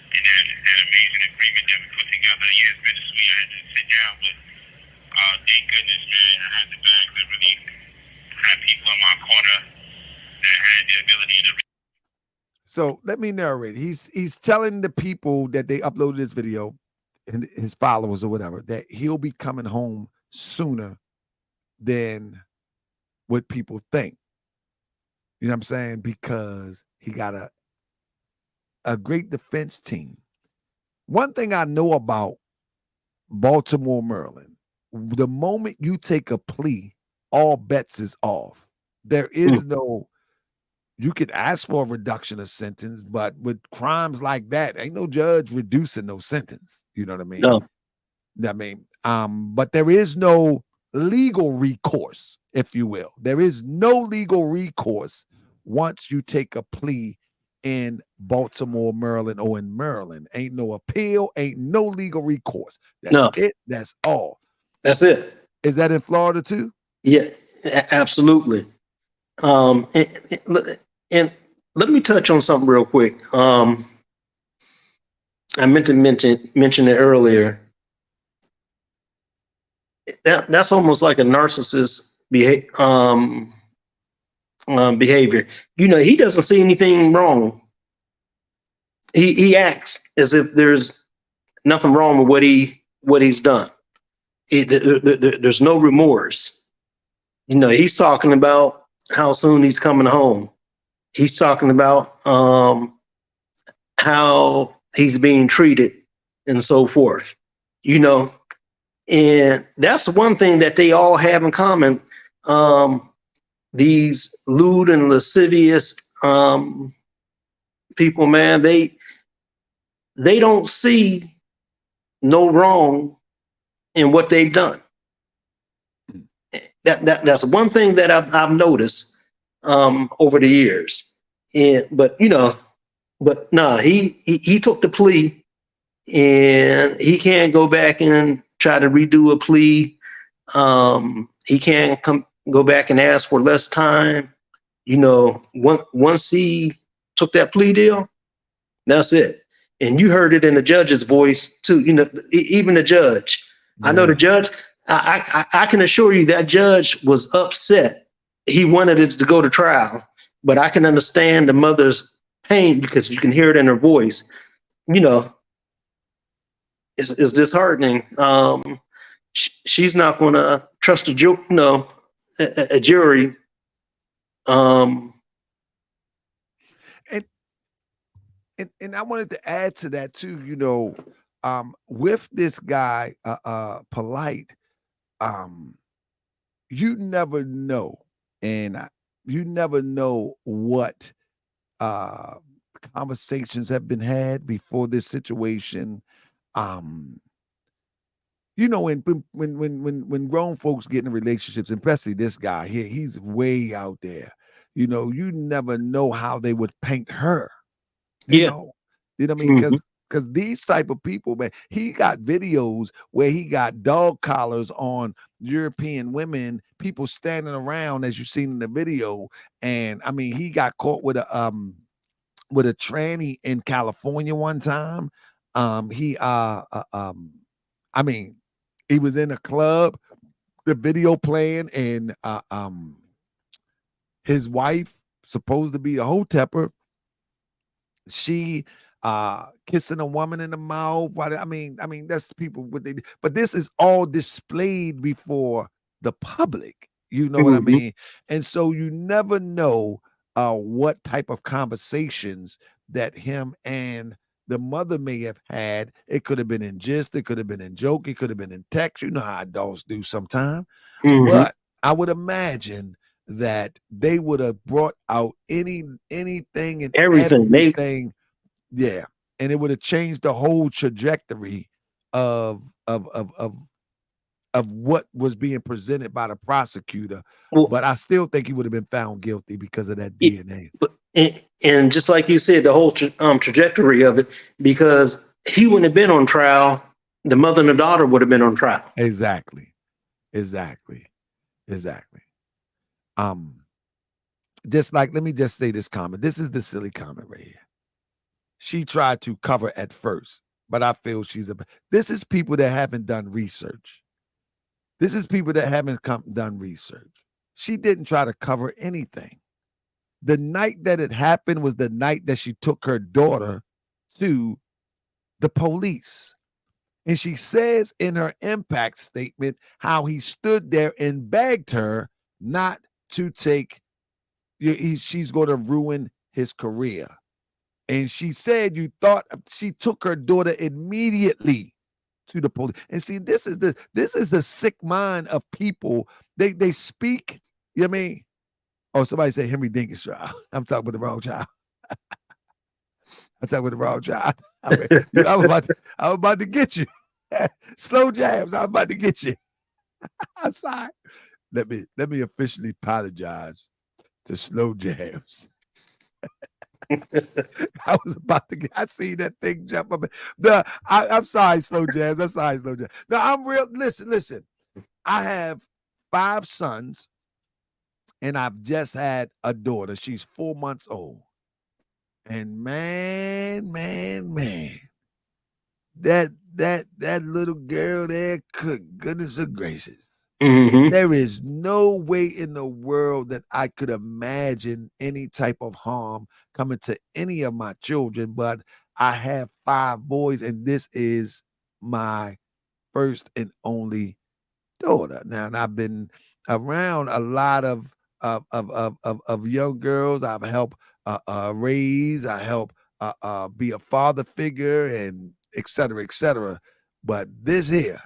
and that amazing agreement that we put together. Yeah, it's been sweet. I had to sit down, but thank goodness, man, I had the bags that really had people in my corner that had the ability to. So let me narrate. He's telling the people that they uploaded this video, and his followers or whatever, that he'll be coming home sooner than what people think. You know what I'm saying? Because he got a great defense team. One thing I know about Baltimore, Maryland, the moment you take a plea, all bets is off. There is no, you could ask for a reduction of sentence, but with crimes like that, ain't no judge reducing no sentence. You know what I mean? No. I mean, but there is no legal recourse, if you will. There is no legal recourse once you take a plea in Baltimore, Maryland, or in Maryland. Ain't no appeal, ain't no legal recourse. That's it. That's all. That's it. Is that in Florida too? Yeah, absolutely. And let me touch on something real quick. I meant to mention it earlier. That's almost like a narcissist behavior. You know, he doesn't see anything wrong. He acts as if there's nothing wrong with what he's done. There's no remorse. You know, he's talking about how soon he's coming home. He's talking about how he's being treated and so forth. You know, and that's one thing that they all have in common. These lewd and lascivious people, man, they don't see no wrong in what they've done. That's one thing that I've noticed over the years. But he took the plea, and he can't go back and try to redo a plea. He can't go back and ask for less time. You know, once he took that plea deal, that's it. And you heard it in the judge's voice too. You know, even the judge. I know the judge. I can assure you that judge was upset. He wanted it to go to trial, but I can understand the mother's pain because you can hear it in her voice. You know, it's disheartening. She's not going to trust a jury. And I wanted to add to that too. You know, with this guy, Polight, you never know, and you never know what conversations have been had before this situation. You know, when grown folks get in relationships, especially this guy here, he's way out there. You know, you never know how they would paint her. You know what I mean? Because these type of people, man, he got videos where he got dog collars on European women, people standing around, as you've seen in the video. And I mean, he got caught with a tranny in California one time. I mean, he was in a club, the video playing, and his wife, supposed to be a hotepper, she kissing a woman in the mouth. I mean, that's people what they do. But this is all displayed before the public. You know what I mean? And so you never know what type of conversations that him and the mother may have had. It could have been in jest, it could have been in joke, it could have been in text. You know how adults do sometimes. But I would imagine that they would have brought out anything and everything. Yeah. And it would have changed the whole trajectory of what was being presented by the prosecutor. But I still think he would have been found guilty because of that DNA. And just like you said, the whole trajectory of it, because he wouldn't have been on trial, the mother and the daughter would have been on trial. Exactly. Just like, let me just say this comment. This is the silly comment right here. She tried to cover at first, but I feel this is people that haven't done research. This is people that haven't done research. She didn't try to cover anything. The night that it happened was the night that she took her daughter to the police. And she says in her impact statement how he stood there and begged her not to take, she's going to ruin his career. And she said she took her daughter immediately to the police. And see, this is the sick mind of people. They speak, you know what I mean? Oh, somebody said Henry Dinkins trial. I'm talking with the wrong child. I was about to get you. Slow jams. I was about to get you. I'm sorry. Let me officially apologize to Slow Jams. I see that thing jump up. I'm sorry, Slow Jams. No, I'm real. Listen. I have 5 sons, and I've just had a daughter. She's 4 months old. And man, that little girl there, goodness gracious. There is no way in the world that I could imagine any type of harm coming to any of my children, but I have 5 boys, and this is my first and only daughter. Now, and I've been around a lot of young girls. I've helped raise, I help be a father figure, and et cetera, but this here,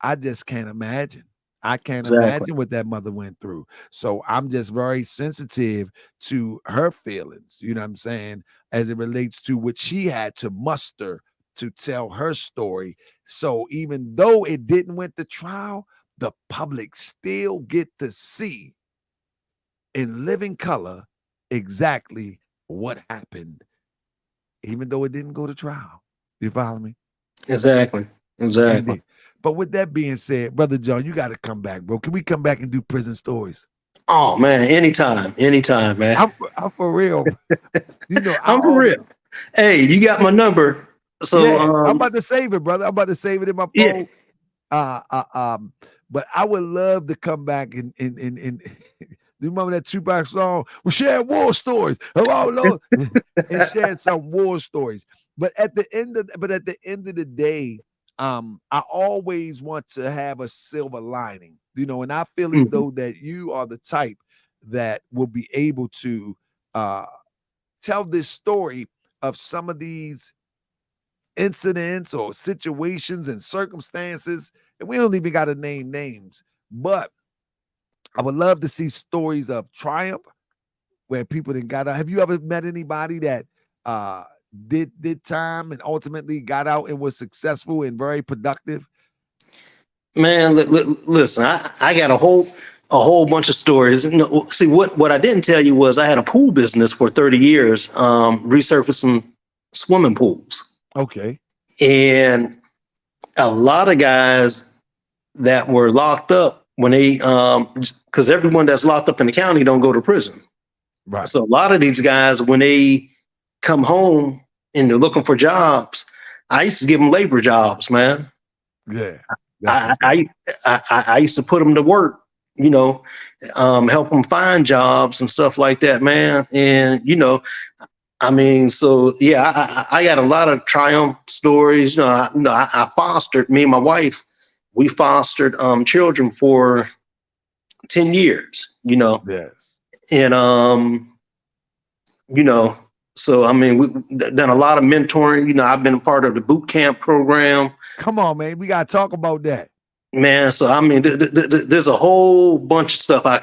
I just can't imagine. I can't imagine what that mother went through. So I'm just very sensitive to her feelings, you know what I'm saying, as it relates to what she had to muster to tell her story. So even though it didn't went to trial, the public still get to see in living color exactly what happened, even though it didn't go to trial. You follow me? Exactly. But with that being said, Brother John, you got to come back, bro. Can we come back and do prison stories? Oh man, anytime, man. I'm for real. You know, I'm for real. Hey, you got my number. So Yeah, I'm about to save it, brother. I'm about to save it in my yeah, phone. But I would love to come back and you remember that Tupac song? We shared war stories. Oh Lord, and shared some war stories. But at the end of the day, I always want to have a silver lining, and I feel as though that you are the type that will be able to tell this story of some of these incidents or situations and circumstances, and we don't even got to name names, but I would love to see stories of triumph where people didn't got out. Have you ever met anybody that did time and ultimately got out and was successful and very productive? man. Listen, I got a whole bunch of stories. No, see, what I didn't tell you was I had a pool business for 30 years, resurfacing swimming pools. Okay. And a lot of guys that were locked up when they because everyone that's locked up in the county don't go to prison. Right. So a lot of these guys, when they come home and they're looking for jobs, I used to give them labor jobs, man. Yeah. I used to put them to work, help them find jobs and stuff like that, man. And I mean, so yeah, I got a lot of triumph stories. I fostered, me and my wife, we fostered children for 10 years, Yes. and so I mean, we've done a lot of mentoring. I've been a part of the boot camp program. Come on, man, we gotta talk about that, Man, so I mean, there's a whole bunch of stuff Brother,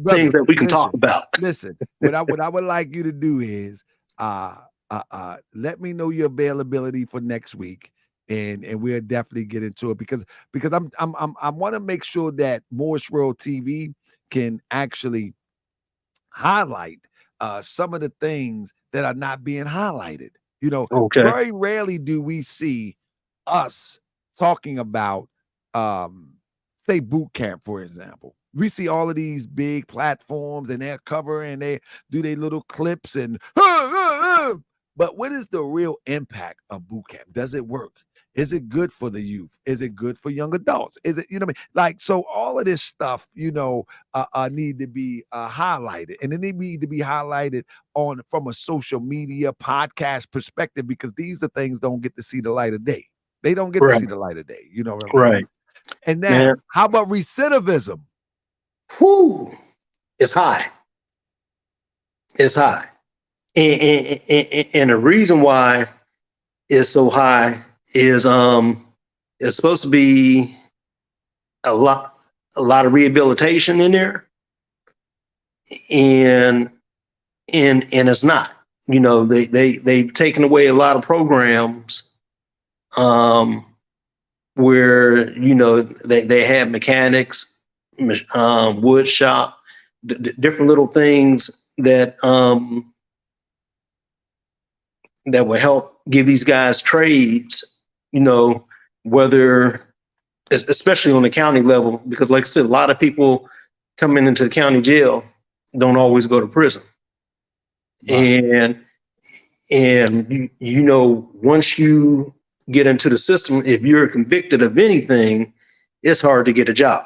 things that we can talk about. Listen, what I would like you to do is let me know your availability for next week, and we'll definitely get into it because I want to make sure that Morris World TV can actually highlight some of the things that are not being highlighted. Okay. Very rarely do we see us talking about say boot camp, for example. We see all of these big platforms and they're covering and they do their little clips and but what is the real impact of boot camp? Does it work? Is it good for the youth? Is it good for young adults? Is it, what I mean? Like, so all of this stuff, need to be highlighted, and they need to be highlighted from a social media podcast perspective, because these are things don't get to see the light of day. They don't get to see the light of day. You know what I mean? Right. And now, Man. how about recidivism? Whew, it's high. It's high. And the reason why it's so high is it's supposed to be a lot of rehabilitation in there. And it's not. They've taken away a lot of programs where they have mechanics, wood shop, different little things that that will help give these guys trades, whether, especially on the county level, because like I said, a lot of people coming into the county jail don't always go to prison. Right. And once you get into the system, if you're convicted of anything, it's hard to get a job.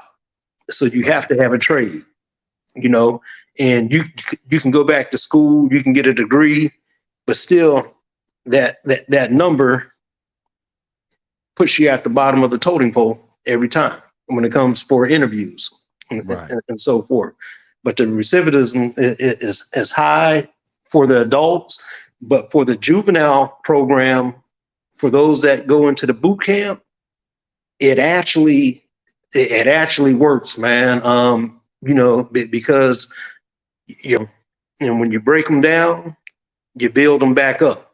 So you have to have a trade, and you can go back to school, you can get a degree, but still that number puts you at the bottom of the totem pole every time when it comes for interviews and so forth. But the recidivism is high for the adults, but for the juvenile program, for those that go into the boot camp, it actually works, man. Because when you break them down, you build them back up.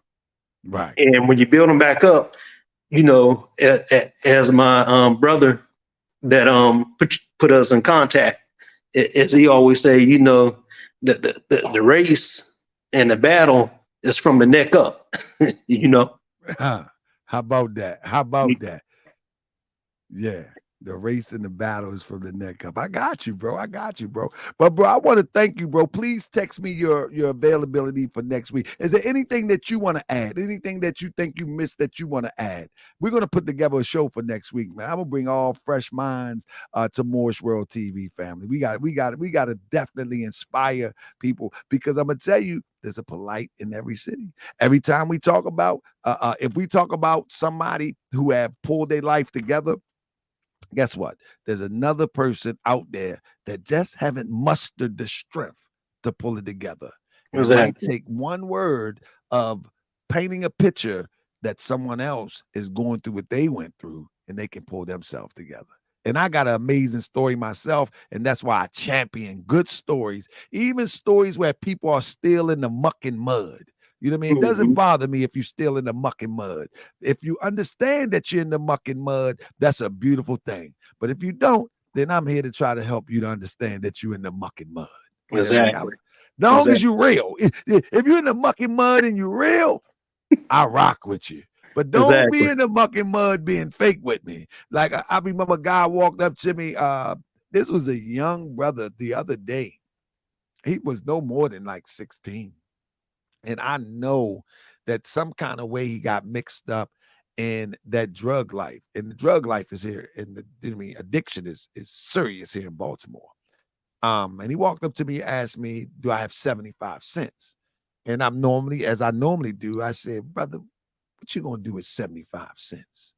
Right. And when you build them back up, as my brother that put us in contact, as he always say, the race and the battle is from the neck up. How about that? How about that? Yeah. The race and the battle is from the neck up. I got you, bro. I got you, bro. But bro, I want to thank you, bro. Please text me your availability for next week. Is there anything that you want to add? Anything that you think you missed that you want to add? We're gonna put together a show for next week, man. I'm gonna bring all fresh minds to Moorish World TV, family. We got to definitely inspire people, because I'm gonna tell you, there's a Polight in every city. Every time we talk about, if we talk about somebody who have pulled their life together, guess what? There's another person out there that just haven't mustered the strength to pull it together. And it might take one word of painting a picture that someone else is going through what they went through, and they can pull themselves together. And I got an amazing story myself, and that's why I champion good stories, even stories where people are still in the muck and mud. You know what I mean? It doesn't bother me if you're still in the muck and mud. If you understand that you're in the muck and mud, that's a beautiful thing. But if you don't, then I'm here to try to help you to understand that you're in the muck and mud. You know Exactly. what I mean? As long as you're real. If you're in the muck and mud and you're real, I rock with you. But don't be in the muck and mud being fake with me. Like I remember a guy walked up to me. This was a young brother the other day. He was no more than like 16. And I know that some kind of way he got mixed up in that drug life. And the drug life is here. And addiction is serious here in Baltimore. And he walked up to me, asked me, do I have 75 cents? And I'm normally, as I normally do, I said, brother, what you gonna do with 75 cents?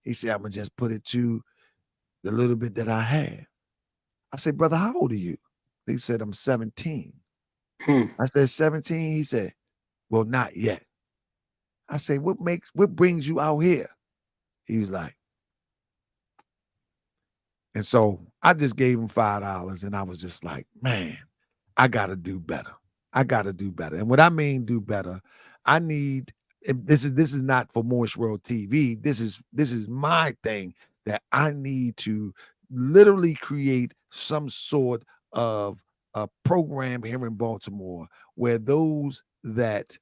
He said, I'm gonna just put it to the little bit that I have. I said, brother, how old are you? He said, I'm 17. I said, 17? He said, well, not yet. I said, what brings you out here? He was like, and so I just gave him $5, and I was just like, man, I gotta do better. I gotta do better. And what I mean do better, I need, this is not for Moorish World TV. This is my thing, that I need to literally create some sort of a program here in Baltimore where those that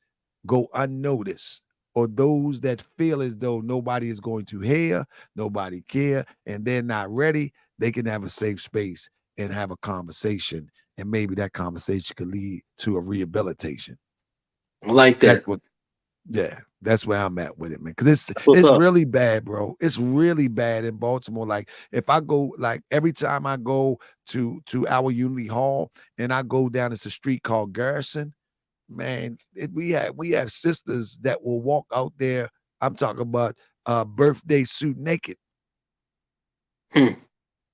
go unnoticed, or those that feel as though nobody is going to hear, nobody care, and they're not ready, they can have a safe space and have a conversation. And maybe that conversation could lead to a rehabilitation. Like that. That's where I'm at with it, man. Because it's really bad, bro. It's really bad in Baltimore. Like if I go, like every time I go to our Unity Hall and I go down, it's a street called Garrison, man, we have sisters that will walk out there. I'm talking about birthday suit naked,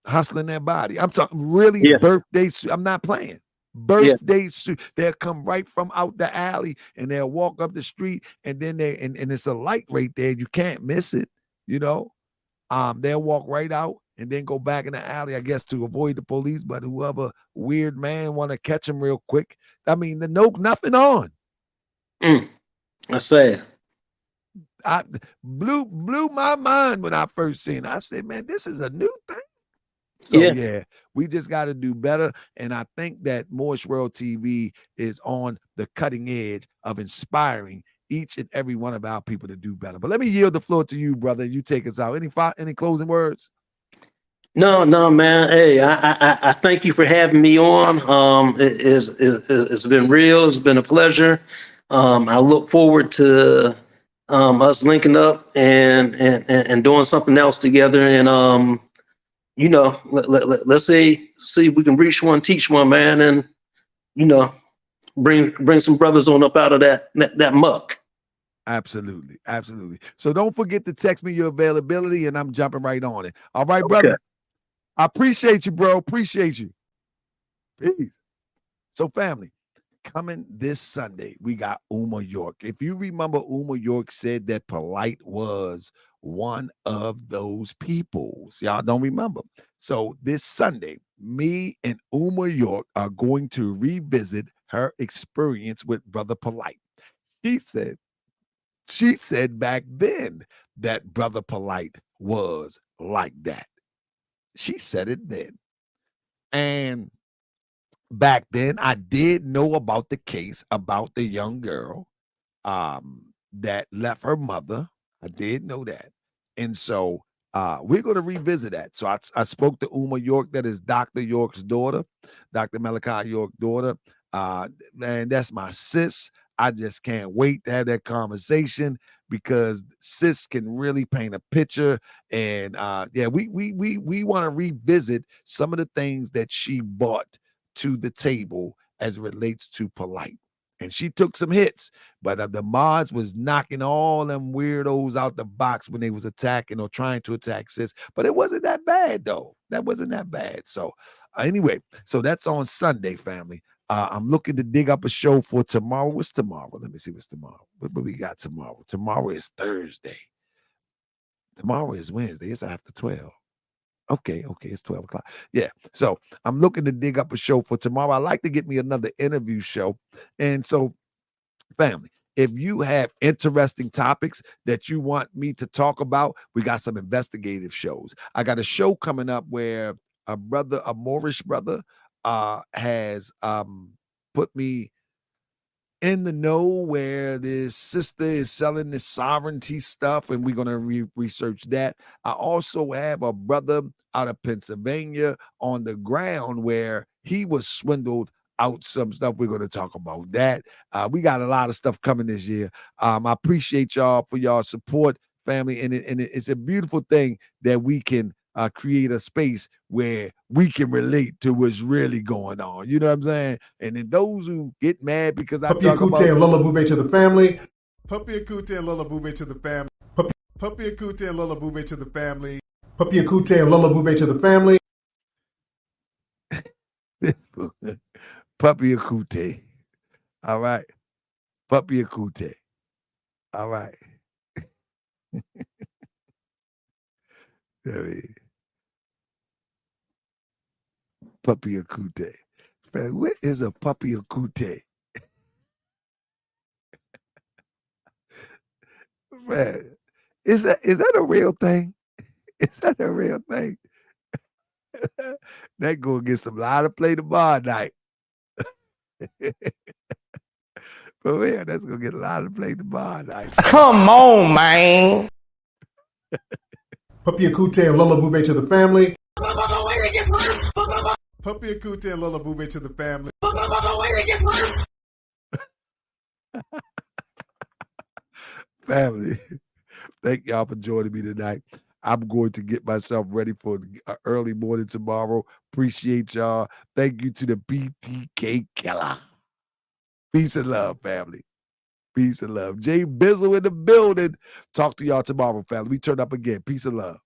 hustling their body. I'm talking really birthday suit. I'm not playing. Birthday suit. They'll come right from out the alley and they'll walk up the street, and then and it's a light right there. You can't miss it, you know. They'll walk right out and then go back in the alley, I guess, to avoid the police. But whoever weird man want to catch them real quick. I mean, nothing on. That's sad. I blew my mind when I first seen it. I said, man, this is a new thing. So yeah, we just got to do better. And I think that Moorish World TV is on the cutting edge of inspiring each and every one of our people to do better. But let me yield the floor to you, brother. You take us out. Any closing words? No, man. Hey, I thank you for having me on. It's been real. It's been a pleasure. I look forward to us linking up and doing something else together. And let's see if we can reach one, teach one, man, and bring some brothers on up out of that muck. Absolutely. So don't forget to text me your availability, and I'm jumping right on it. All right, brother. I appreciate you, bro. Appreciate you. Peace. So, family, coming this Sunday, we got Uma York. If you remember, Uma York said that Polight was one of those peoples. Y'all don't remember. So this Sunday, me and Uma York are going to revisit her experience with Brother Polight. She said back then that Brother Polight was like that. She said it then. And back then, I did know about the case about the young girl that left her mother. I did know that. And so We're going to revisit that. So I spoke to Uma York, that is Dr. York's daughter, Dr. Malachi York's daughter. Man, that's my sis. I just can't wait to have that conversation because sis can really paint a picture. And yeah, we want to revisit some of the things that she brought to the table as it relates to Polight. And she took some hits, but the mods was knocking all them weirdos out the box when they was attacking or trying to attack sis. But it wasn't that bad though. That wasn't that bad. So anyway, so that's on Sunday, family. I'm looking to dig up a show for tomorrow. What's tomorrow? Let me see what's tomorrow. What we got tomorrow? Tomorrow is Thursday. Tomorrow is Wednesday. It's after 12. Okay, it's 12 o'clock. Yeah, so I'm looking to dig up a show for tomorrow. I like to get me another interview show. And so, family, if you have interesting topics that you want me to talk about, we got some investigative shows. I got a show coming up where a Moorish brother, has put me in the know where this sister is selling this sovereignty stuff, and we're going to research that. I also have a brother out of Pennsylvania on the ground where he was swindled out some stuff. We're going to talk about that. We got a lot of stuff coming this year. I appreciate y'all for y'all support, family, and it's a beautiful thing that we can create a space where we can relate to what's really going on. You know what I'm saying? And then those who get mad because I Puppy talk about and Lola Bube to the family. Puppy Akute and Lola Bube to the family. Puppy Akute and Lola Bube to the family. Puppy Akute and Lola Bube to the family. Puppy Akute. All right. Puppy Akute. All right. Puppy Akute. Man, what is a Puppy Akute? Man, is that a real thing? Is that a real thing? That gonna get some lot of play tomorrow night. For real, that's gonna get a lot of play tomorrow night. Come on, man. Puppy Akute and Lola Bube to the family. Puppy Akute and Lola Bube to the family. Family, thank y'all for joining me tonight. I'm going to get myself ready for early morning tomorrow. Appreciate y'all. Thank you to the BTK Killer. Peace and love, family. Peace and love. Jay Bizzle in the building. Talk to y'all tomorrow, family. We turn up again. Peace and love.